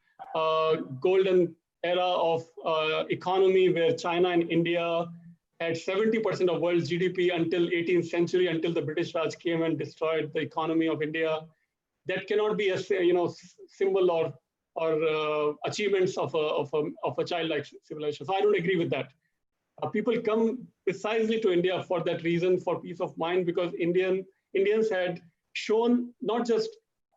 golden era of economy where China and India had 70% of world's GDP until 18th century, until the British Raj came and destroyed the economy of India. That cannot be a symbol or achievements of a childlike civilization. So I don't agree with that. People come precisely to India for that reason, for peace of mind, because Indians had shown, not just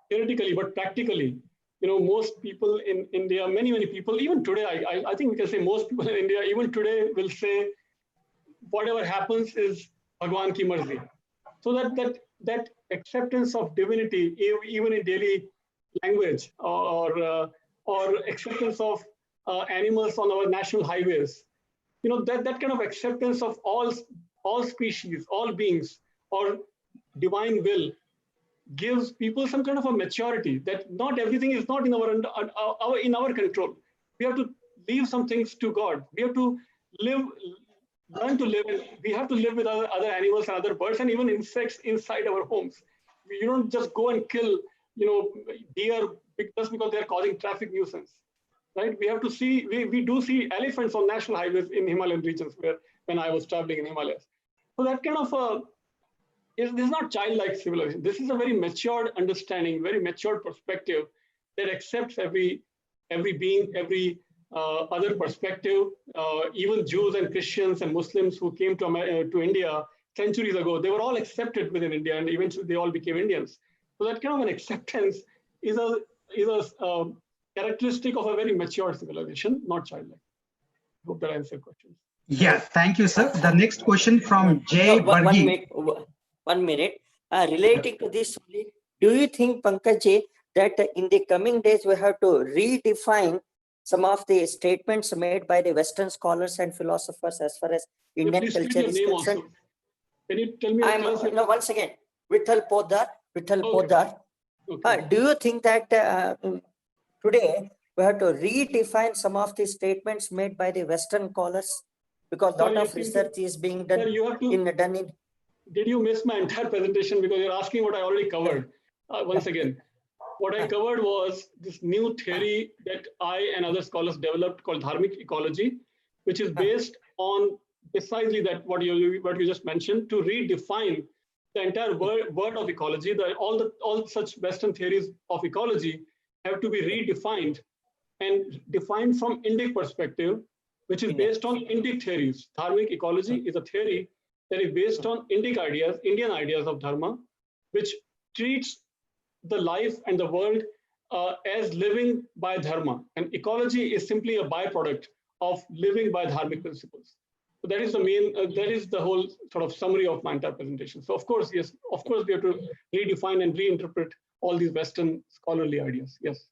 theoretically but practically. Most people in India, many people, even today, I think we can say most people in India, even today, will say whatever happens is Bhagwan ki marzi. So that acceptance of divinity, even in daily language, or acceptance of animals on our national highways, that kind of acceptance of all species, all beings, or divine will, gives people some kind of a maturity that not everything is not in our control. We have to leave some things to God. We have to learn to live, and we have to live with other animals and other birds and even insects inside our homes. You don't just go and kill, deer just because they're causing traffic nuisance, right? We have to see, we do see elephants on national highways in Himalayan regions when I was traveling in Himalayas. So that kind of this is not childlike civilization. This is a very matured understanding, very matured perspective that accepts every being, every other perspective. Even Jews and Christians and Muslims who came to India centuries ago, they were all accepted within India, and eventually they all became Indians. So that kind of an acceptance is a characteristic of a very mature civilization, not childlike. Hope that answers your question. Yeah, thank you, sir. The next question from Jay Bargi. One minute. Relating to this, do you think, Pankaj, that in the coming days we have to redefine some of the statements made by the Western scholars and philosophers as far as Indian culture is concerned? Can you tell me? Once again, Vitthal Poddar. Okay. Do you think that today we have to redefine some of the statements made by the Western scholars? Because a lot of research is being done in. Did you miss my entire presentation? Because you're asking what I already covered. Once again, what I covered was this new theory that I and other scholars developed called Dharmic Ecology, which is based on precisely that what you just mentioned, to redefine the entire word of ecology. All such Western theories of ecology have to be redefined and defined from Indic perspective, which is based on Indic theories. Dharmic ecology is a theory that is based on Indic ideas, Indian ideas of dharma, which treats the life and the world as living by dharma. And ecology is simply a byproduct of living by dharmic principles. So that is the main, that is the whole sort of summary of my entire presentation. So of course, yes, of course we have to redefine and reinterpret all these Western scholarly ideas. Yes.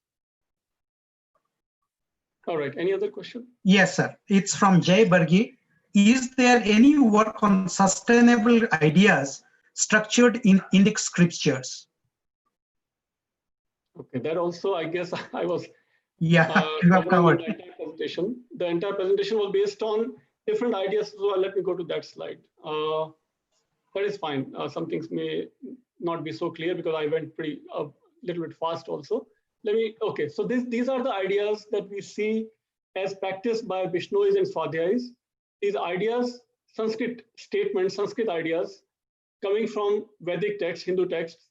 All right, any other question? Yes, sir. It's from Jay Bargi. Is there any work on sustainable ideas structured in Indic scriptures? Okay, that also, I guess I was you have covered. The entire presentation was based on different ideas. So let me go to that slide. That is fine. Some things may not be so clear because I went a little bit fast also. Okay, so these are the ideas that we see as practiced by Bishnois and Swadhyayis. These ideas, Sanskrit statements, Sanskrit ideas coming from Vedic texts, Hindu texts,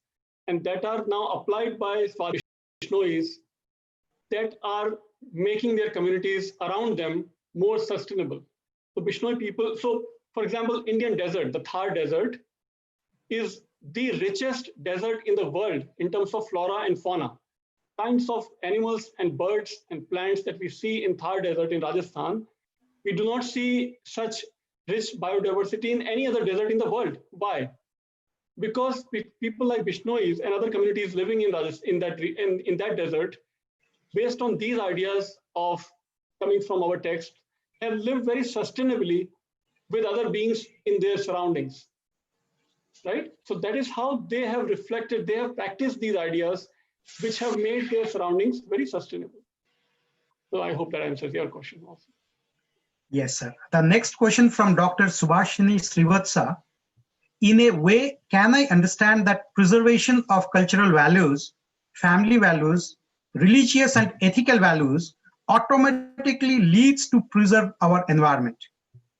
and that are now applied by Bishnois that are making their communities around them more sustainable. So Bishnoi people, so for example, Indian desert, the Thar desert, is the richest desert in the world in terms of flora and fauna. Kinds of animals and birds and plants that we see in Thar desert in Rajasthan, we do not see such rich biodiversity in any other desert in the world. Why? Because people like Bishnois and other communities living in that desert, based on these ideas of coming from our text, have lived very sustainably with other beings in their surroundings, right? So that is how they have reflected, they have practiced these ideas, which have made their surroundings very sustainable. So I hope that answers your question also. Yes, sir. The next question from Dr. Subhashini Srivatsa. In a way, can I understand that preservation of cultural values, family values, religious and ethical values automatically leads to preserve our environment?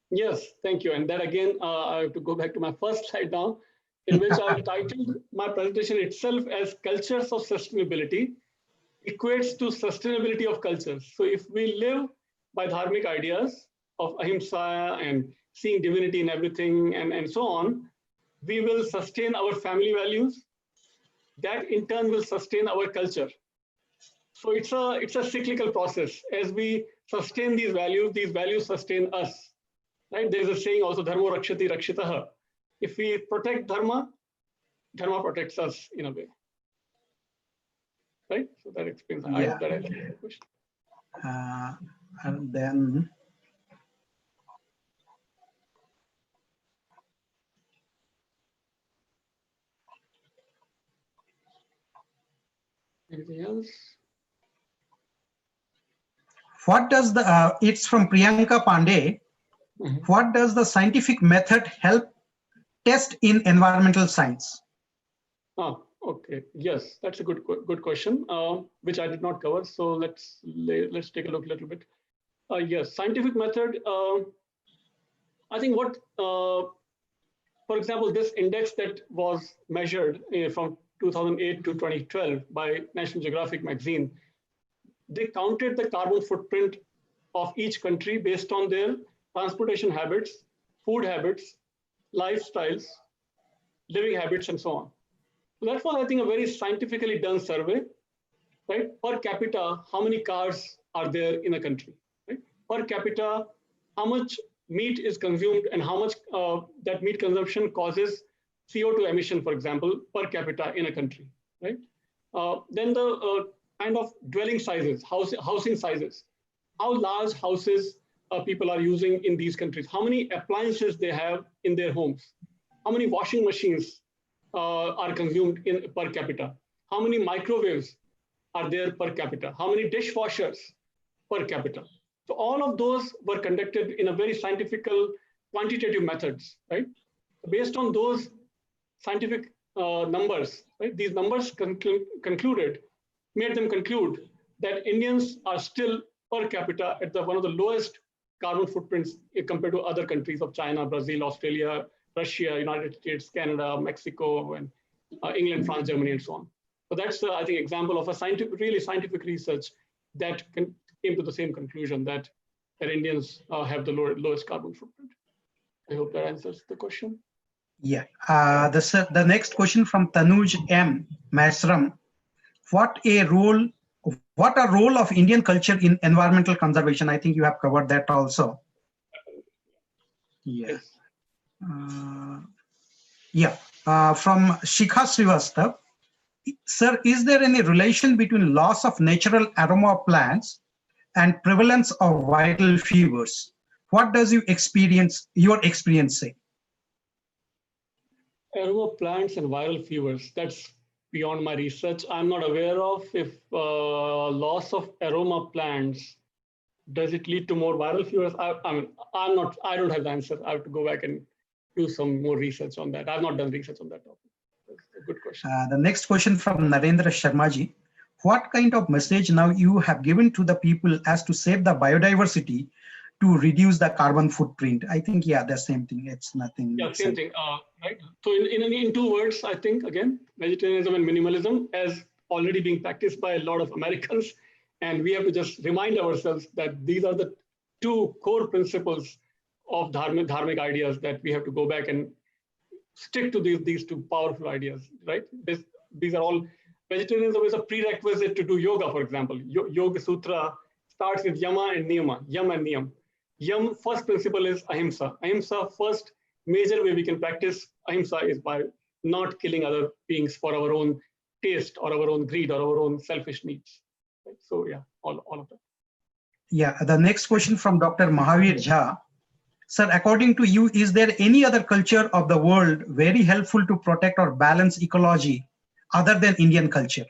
Yes, thank you. And that again, I have to go back to my first slide now, in which I've titled my presentation itself as Cultures of Sustainability. equates to sustainability of cultures. So if we live by dharmic ideas of ahimsa and seeing divinity in everything and so on, we will sustain our family values. That in turn will sustain our culture. So it's a cyclical process. As we sustain these values sustain us. Right? There is a saying also, dharma rakshati rakshitaha. If we protect dharma, dharma protects us in a way. Right? So that explains. Yeah. I hope that answers the question. And then anything else? What does the, it's from Priyanka Pandey. What does the scientific method help test in environmental science? Okay. Yes, that's a good question, which I did not cover. So let's take a look a little bit. Yes, scientific method. I think what, for example, this index that was measured from 2008 to 2012 by National Geographic magazine, they counted the carbon footprint of each country based on their transportation habits, food habits, lifestyles, living habits, and so on. So that was, I think, a very scientifically done survey, right? Per capita, how many cars are there in a country, right? Per capita, how much meat is consumed and how much that meat consumption causes CO2 emission, for example, per capita in a country, right? Then the kind of dwelling sizes, housing sizes, how large houses people are using in these countries, how many appliances they have in their homes, how many washing machines are consumed per capita, how many microwaves are there per capita, how many dishwashers per capita. So all of those were conducted in a very scientific, quantitative methods, right? Based on those scientific numbers, right? These numbers made them conclude that Indians are still per capita at one of the lowest carbon footprints compared to other countries of China, Brazil, Australia, Russia, United States, Canada, Mexico, and England, France, Germany, and so on. So that's, I think, example of a really scientific research that came to the same conclusion that Indians have the lowest carbon footprint. I hope that answers the question. Yeah. The next question from Tanuj M. Masram. What a role of Indian culture in environmental conservation? I think you have covered that also. Yeah. Yes. From Shikha Srivastav. Sir, is there any relation between loss of natural aroma plants and prevalence of viral fevers? What does your experience say? Aroma plants and viral fevers, that's beyond my research. I'm not aware of if loss of aroma plants, does it lead to more viral fevers? I don't have the answer. I have to go back and do some more research on that. I've not done research on that topic. That's a good question. The next question from Narendra Sharmaji. What kind of message now you have given to the people as to save the biodiversity to reduce the carbon footprint? I think, yeah, the same thing. It's nothing. Yeah, same thing, right? So in 2 words, I think, again, vegetarianism and minimalism as already being practiced by a lot of Americans. And we have to just remind ourselves that these are the 2 core principles of dharmic ideas that we have to go back and stick to these 2 powerful ideas, right? These are all, vegetarianism is a prerequisite to do yoga, for example. Yoga Sutra starts with yama and niyama, yam and niyam. Yam, first principle is ahimsa. Ahimsa, first major way we can practice ahimsa is by not killing other beings for our own taste or our own greed or our own selfish needs. Right? So yeah, all of that. Yeah, the next question from Dr. Mahavir Jha. Sir, according to you, is there any other culture of the world very helpful to protect or balance ecology other than Indian culture?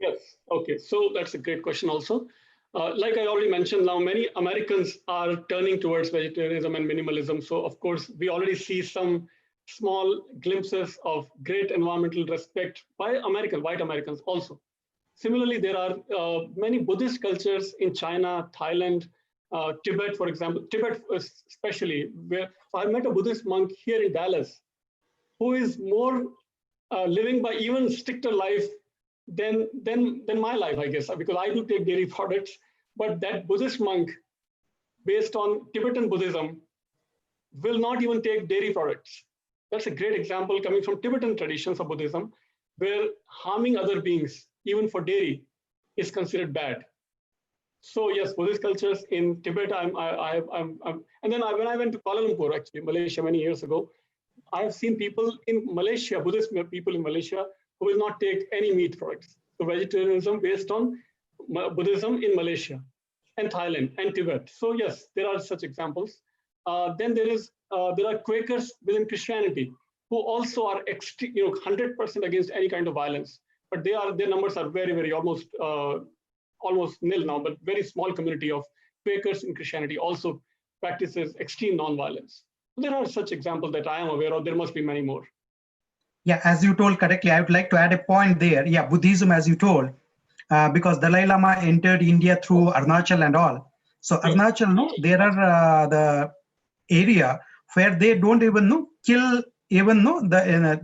Yes, okay, so that's a great question also. Like I already mentioned, now many Americans are turning towards vegetarianism and minimalism. So of course, we already see some small glimpses of great environmental respect by white Americans also. Similarly, there are many Buddhist cultures in China, Thailand, Tibet, for example, Tibet especially, where I met a Buddhist monk here in Dallas, who is more living by even stricter life than my life, I guess, because I do take dairy products. But that Buddhist monk, based on Tibetan Buddhism, will not even take dairy products. That's a great example coming from Tibetan traditions of Buddhism, where harming other beings, even for dairy, is considered bad. So yes, Buddhist cultures in Tibet, and then when I went to Kuala Lumpur, actually, Malaysia, many years ago, I have seen people in Malaysia, Buddhist people in Malaysia, who will not take any meat products. So vegetarianism based on Buddhism in Malaysia and Thailand and Tibet. So yes, there are such examples. Then there are Quakers within Christianity who also are 100% against any kind of violence. But their numbers are very, very almost nil now. But very small community of Quakers in Christianity also practices extreme non-violence. There are such examples that I am aware of. There must be many more. Yeah, as you told correctly, I would like to add a point there. Yeah, Buddhism, as you told, because Dalai Lama entered India through Arunachal and all. So Arunachal, no, there are the area where they don't even kill even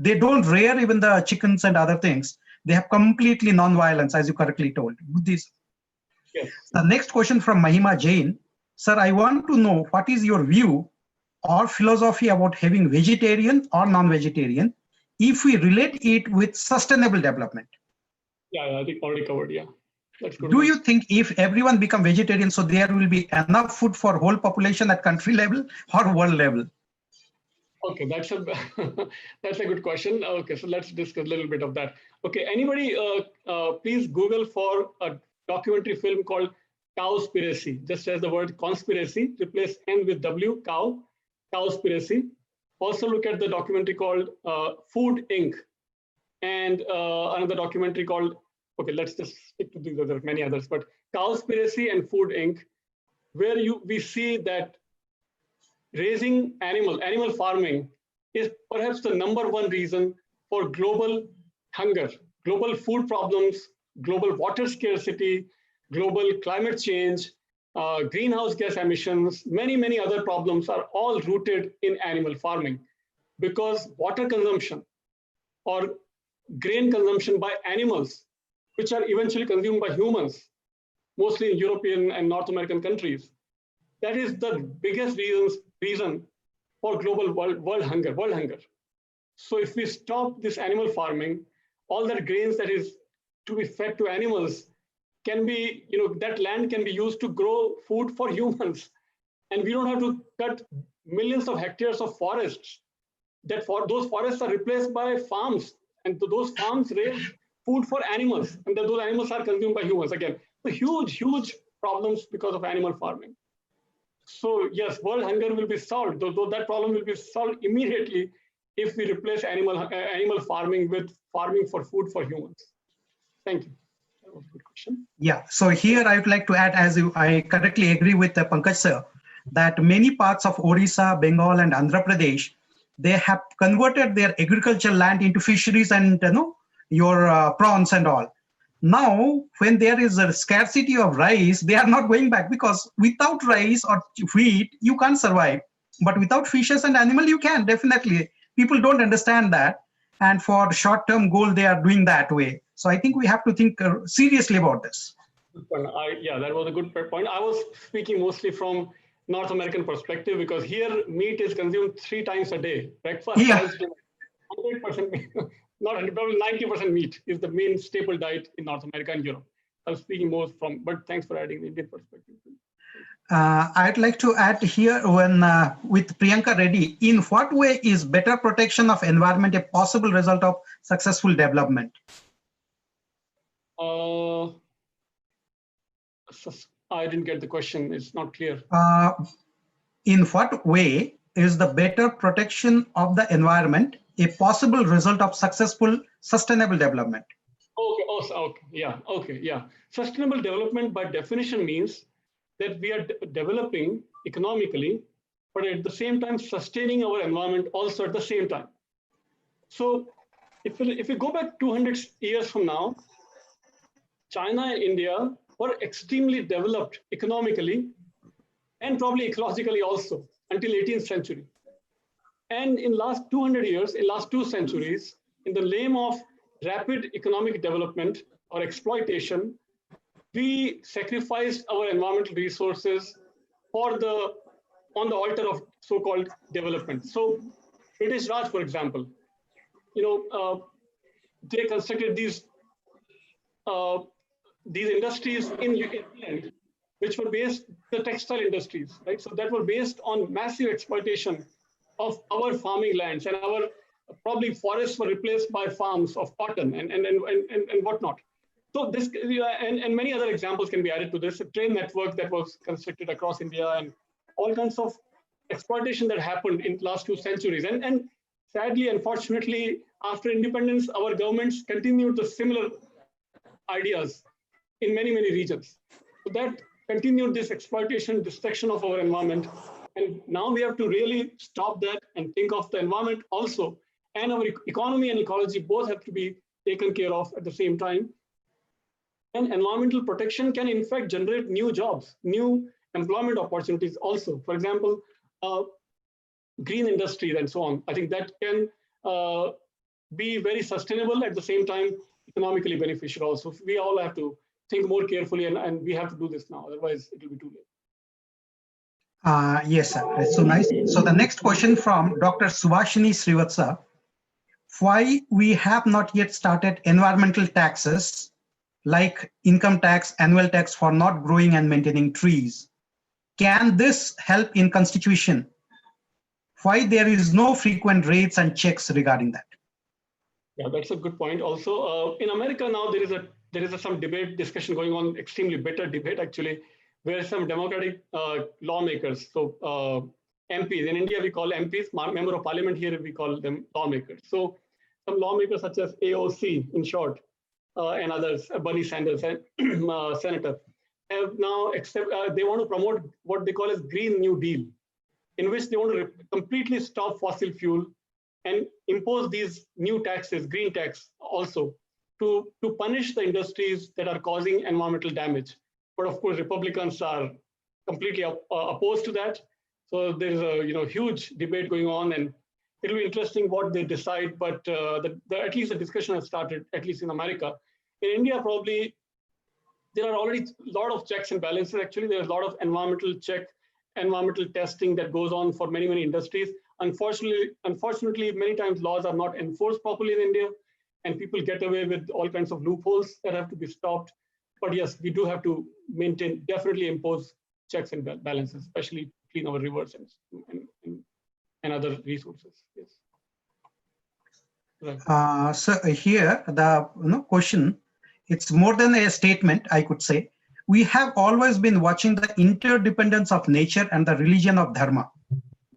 they don't rear even the chickens and other things. They have completely non-violence, as you correctly told. Buddhism. Yes. The next question from Mahima Jain. Sir, I want to know what is your view or philosophy about having vegetarian or non-vegetarian if we relate it with sustainable development? Yeah, I think already covered. Yeah, that's good. Do you think if everyone become vegetarian, so there will be enough food for whole population at country level or world level? Okay, that's a good question. Okay, so let's discuss a little bit of that. Okay, anybody, please Google for a documentary film called Cowspiracy. Just as the word conspiracy, replace N with W, cow, Cowspiracy. Also look at the documentary called Food Inc. And another documentary called, okay, let's just stick to these, there are many others, but Cowspiracy and Food Inc., where we see that raising animal farming is perhaps the #1 reason for global hunger, global food problems, global water scarcity, global climate change, greenhouse gas emissions, many other problems are all rooted in animal farming, because water consumption or grain consumption by animals, which are eventually consumed by humans, mostly in European and North American countries, that is the biggest reason for global world hunger. So if we stop this animal farming, all that grains that is to be fed to animals can be, that land can be used to grow food for humans. And we don't have to cut millions of hectares of forests. Those forests are replaced by farms, and those farms raise food for animals, and those animals are consumed by humans. Again, so huge problems because of animal farming. So yes, world hunger will be solved, though that problem will be solved immediately if we replace animal farming with farming for food for humans. Thank you. That was a good question. Yeah, so here I would like to add, I correctly agree with Pankaj sir, that many parts of Orissa, Bengal and Andhra Pradesh, they have converted their agricultural land into fisheries and your prawns and all. Now, when there is a scarcity of rice, they are not going back, because without rice or wheat, you can't survive. But without fishes and animal, you can, definitely. People don't understand that. And for short-term goal, they are doing that way. So I think we have to think seriously about this. Yeah, that was a good point. I was speaking mostly from North American perspective, because here meat is consumed 3 times a day. Breakfast, lunch, 100% meat. Not 100%, probably 90% meat is the main staple diet in North America and Europe. I was speaking more from, but thanks for adding the Indian perspective. I'd like to add here with Priyanka Reddy, in what way is better protection of environment a possible result of successful development? I didn't get the question. It's not clear. In what way is the better protection of the environment a possible result of successful sustainable development? Okay, yeah. Sustainable development by definition means that we are developing economically, but at the same time sustaining our environment also at the same time. So if we go back 200 years from now, China and India were extremely developed economically and probably ecologically also until 18th century. And in last 200 years, in last 2 centuries, in the name of rapid economic development or exploitation, we sacrificed our environmental resources on the altar of so-called development. So British Raj, for example, they constructed these industries in England, which were based, the textile industries, right? So that were based on massive exploitation of our farming lands, and our probably forests were replaced by farms of cotton and whatnot. So this, and many other examples can be added to this. A train network that was constructed across India, and all kinds of exploitation that happened in the last 2 centuries. And sadly, unfortunately, after independence, our governments continued the similar ideas in many, many regions. So that continued this exploitation, destruction of our environment. And now we have to really stop that and think of the environment also. And our economy and ecology both have to be taken care of at the same time. And environmental protection can in fact generate new jobs, new employment opportunities also. For example, green industries and so on. I think that can be very sustainable, at the same time economically beneficial also. We all have to think more carefully, and we have to do this now, otherwise it will be too late. Yes, sir. That's so nice. So the next question from Dr. Subhashini Srivatsa: why we have not yet started environmental taxes like income tax, annual tax for not growing and maintaining trees? Can this help in constitution? Why there is no frequent raids and checks regarding that? Yeah, that's a good point. Also, in America now there is some debate, discussion going on, extremely bitter debate actually, where some Democratic lawmakers, so MPs, in India we call MPs, Member of Parliament, here we call them lawmakers. So some lawmakers such as AOC in short, and others, Bernie Sanders, and Senator, have now they want to promote what they call as Green New Deal, in which they want to completely stop fossil fuel and impose these new taxes, green tax also, to punish the industries that are causing environmental damage. But of course, Republicans are completely opposed to that. So there's a huge debate going on, and it'll be interesting what they decide. But at least the discussion has started, at least in America. In India, probably there are already a lot of checks and balances. Actually, there's a lot of environmental testing that goes on for many, many industries. Unfortunately, many times laws are not enforced properly in India, and people get away with all kinds of loopholes that have to be stopped. But yes, we do have to definitely impose checks and balances, especially to clean our rivers and other resources. Yes. Right. So here the question, it's more than a statement, I could say. We have always been watching the interdependence of nature and the religion of dharma.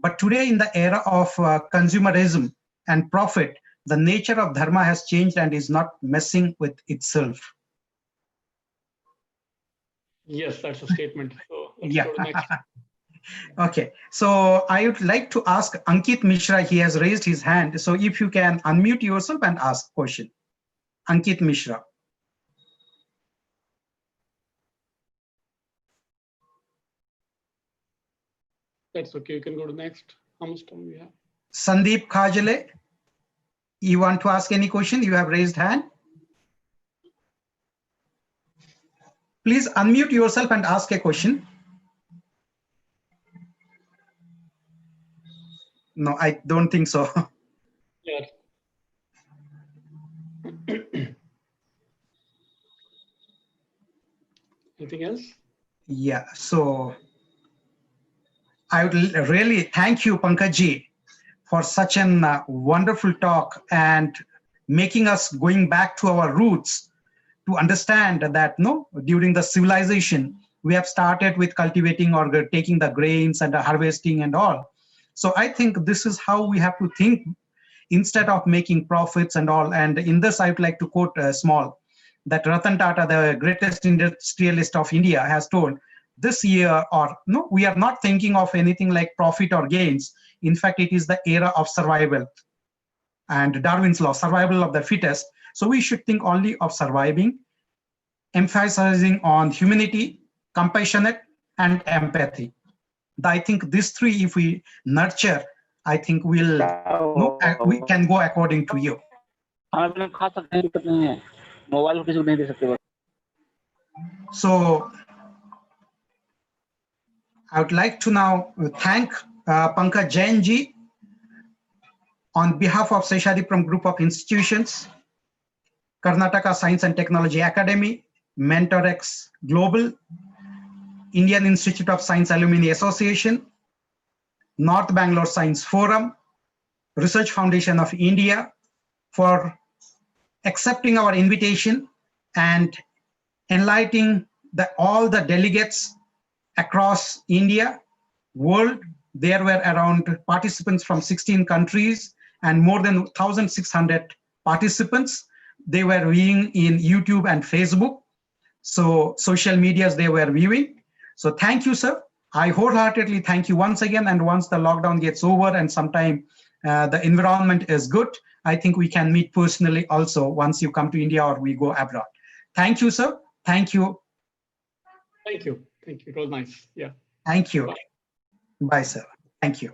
But today, in the era of consumerism and profit, the nature of dharma has changed and is not messing with itself. Yes, that's a statement. So let's yeah. go to next. Okay, so I would like to ask Ankit Mishra. He has raised his hand. So if you can unmute yourself and ask question. Ankit Mishra. That's okay. You can go to next. How much time we have? Sandeep Khajale, you want to ask any question? You have raised hand. Please unmute yourself and ask a question. No, I don't think so. Yeah. Anything else? Yeah, so I would really thank you, Pankaj, for such an wonderful talk and making us going back to our roots to understand that during the civilization, we have started with cultivating or taking the grains and the harvesting and all. So I think this is how we have to think instead of making profits and all. And in this, I would like to quote small, that Ratan Tata, the greatest industrialist of India, has told, this year, or no, we are not thinking of anything like profit or gains. In fact, it is the era of survival. And Darwin's law, survival of the fittest. So we should think only of surviving, emphasizing on humanity, compassionate, and empathy. I think these three, if we nurture, I think we can go according to you. खाना पीना खा सकते हैं, दिक्कत नहीं है, mobile को किसी को नहीं दे सकते। So I would like to now thank Pankaj Jain ji on behalf of Seshadripuram Group of Institutions, Karnataka Science and Technology Academy, MentorX Global, Indian Institute of Science Alumni Association, North Bangalore Science Forum, Research Foundation of India for accepting our invitation and enlightening all the delegates across India, world. There were around participants from 16 countries and more than 1,600 participants. They were viewing in YouTube and Facebook. So social medias they were viewing. So thank you, sir. I wholeheartedly thank you once again. And once the lockdown gets over and sometime the environment is good, I think we can meet personally also once you come to India or we go abroad. Thank you, sir. Thank you. Thank you. Thank you. It was nice. Yeah. Thank you. Bye, sir. Thank you.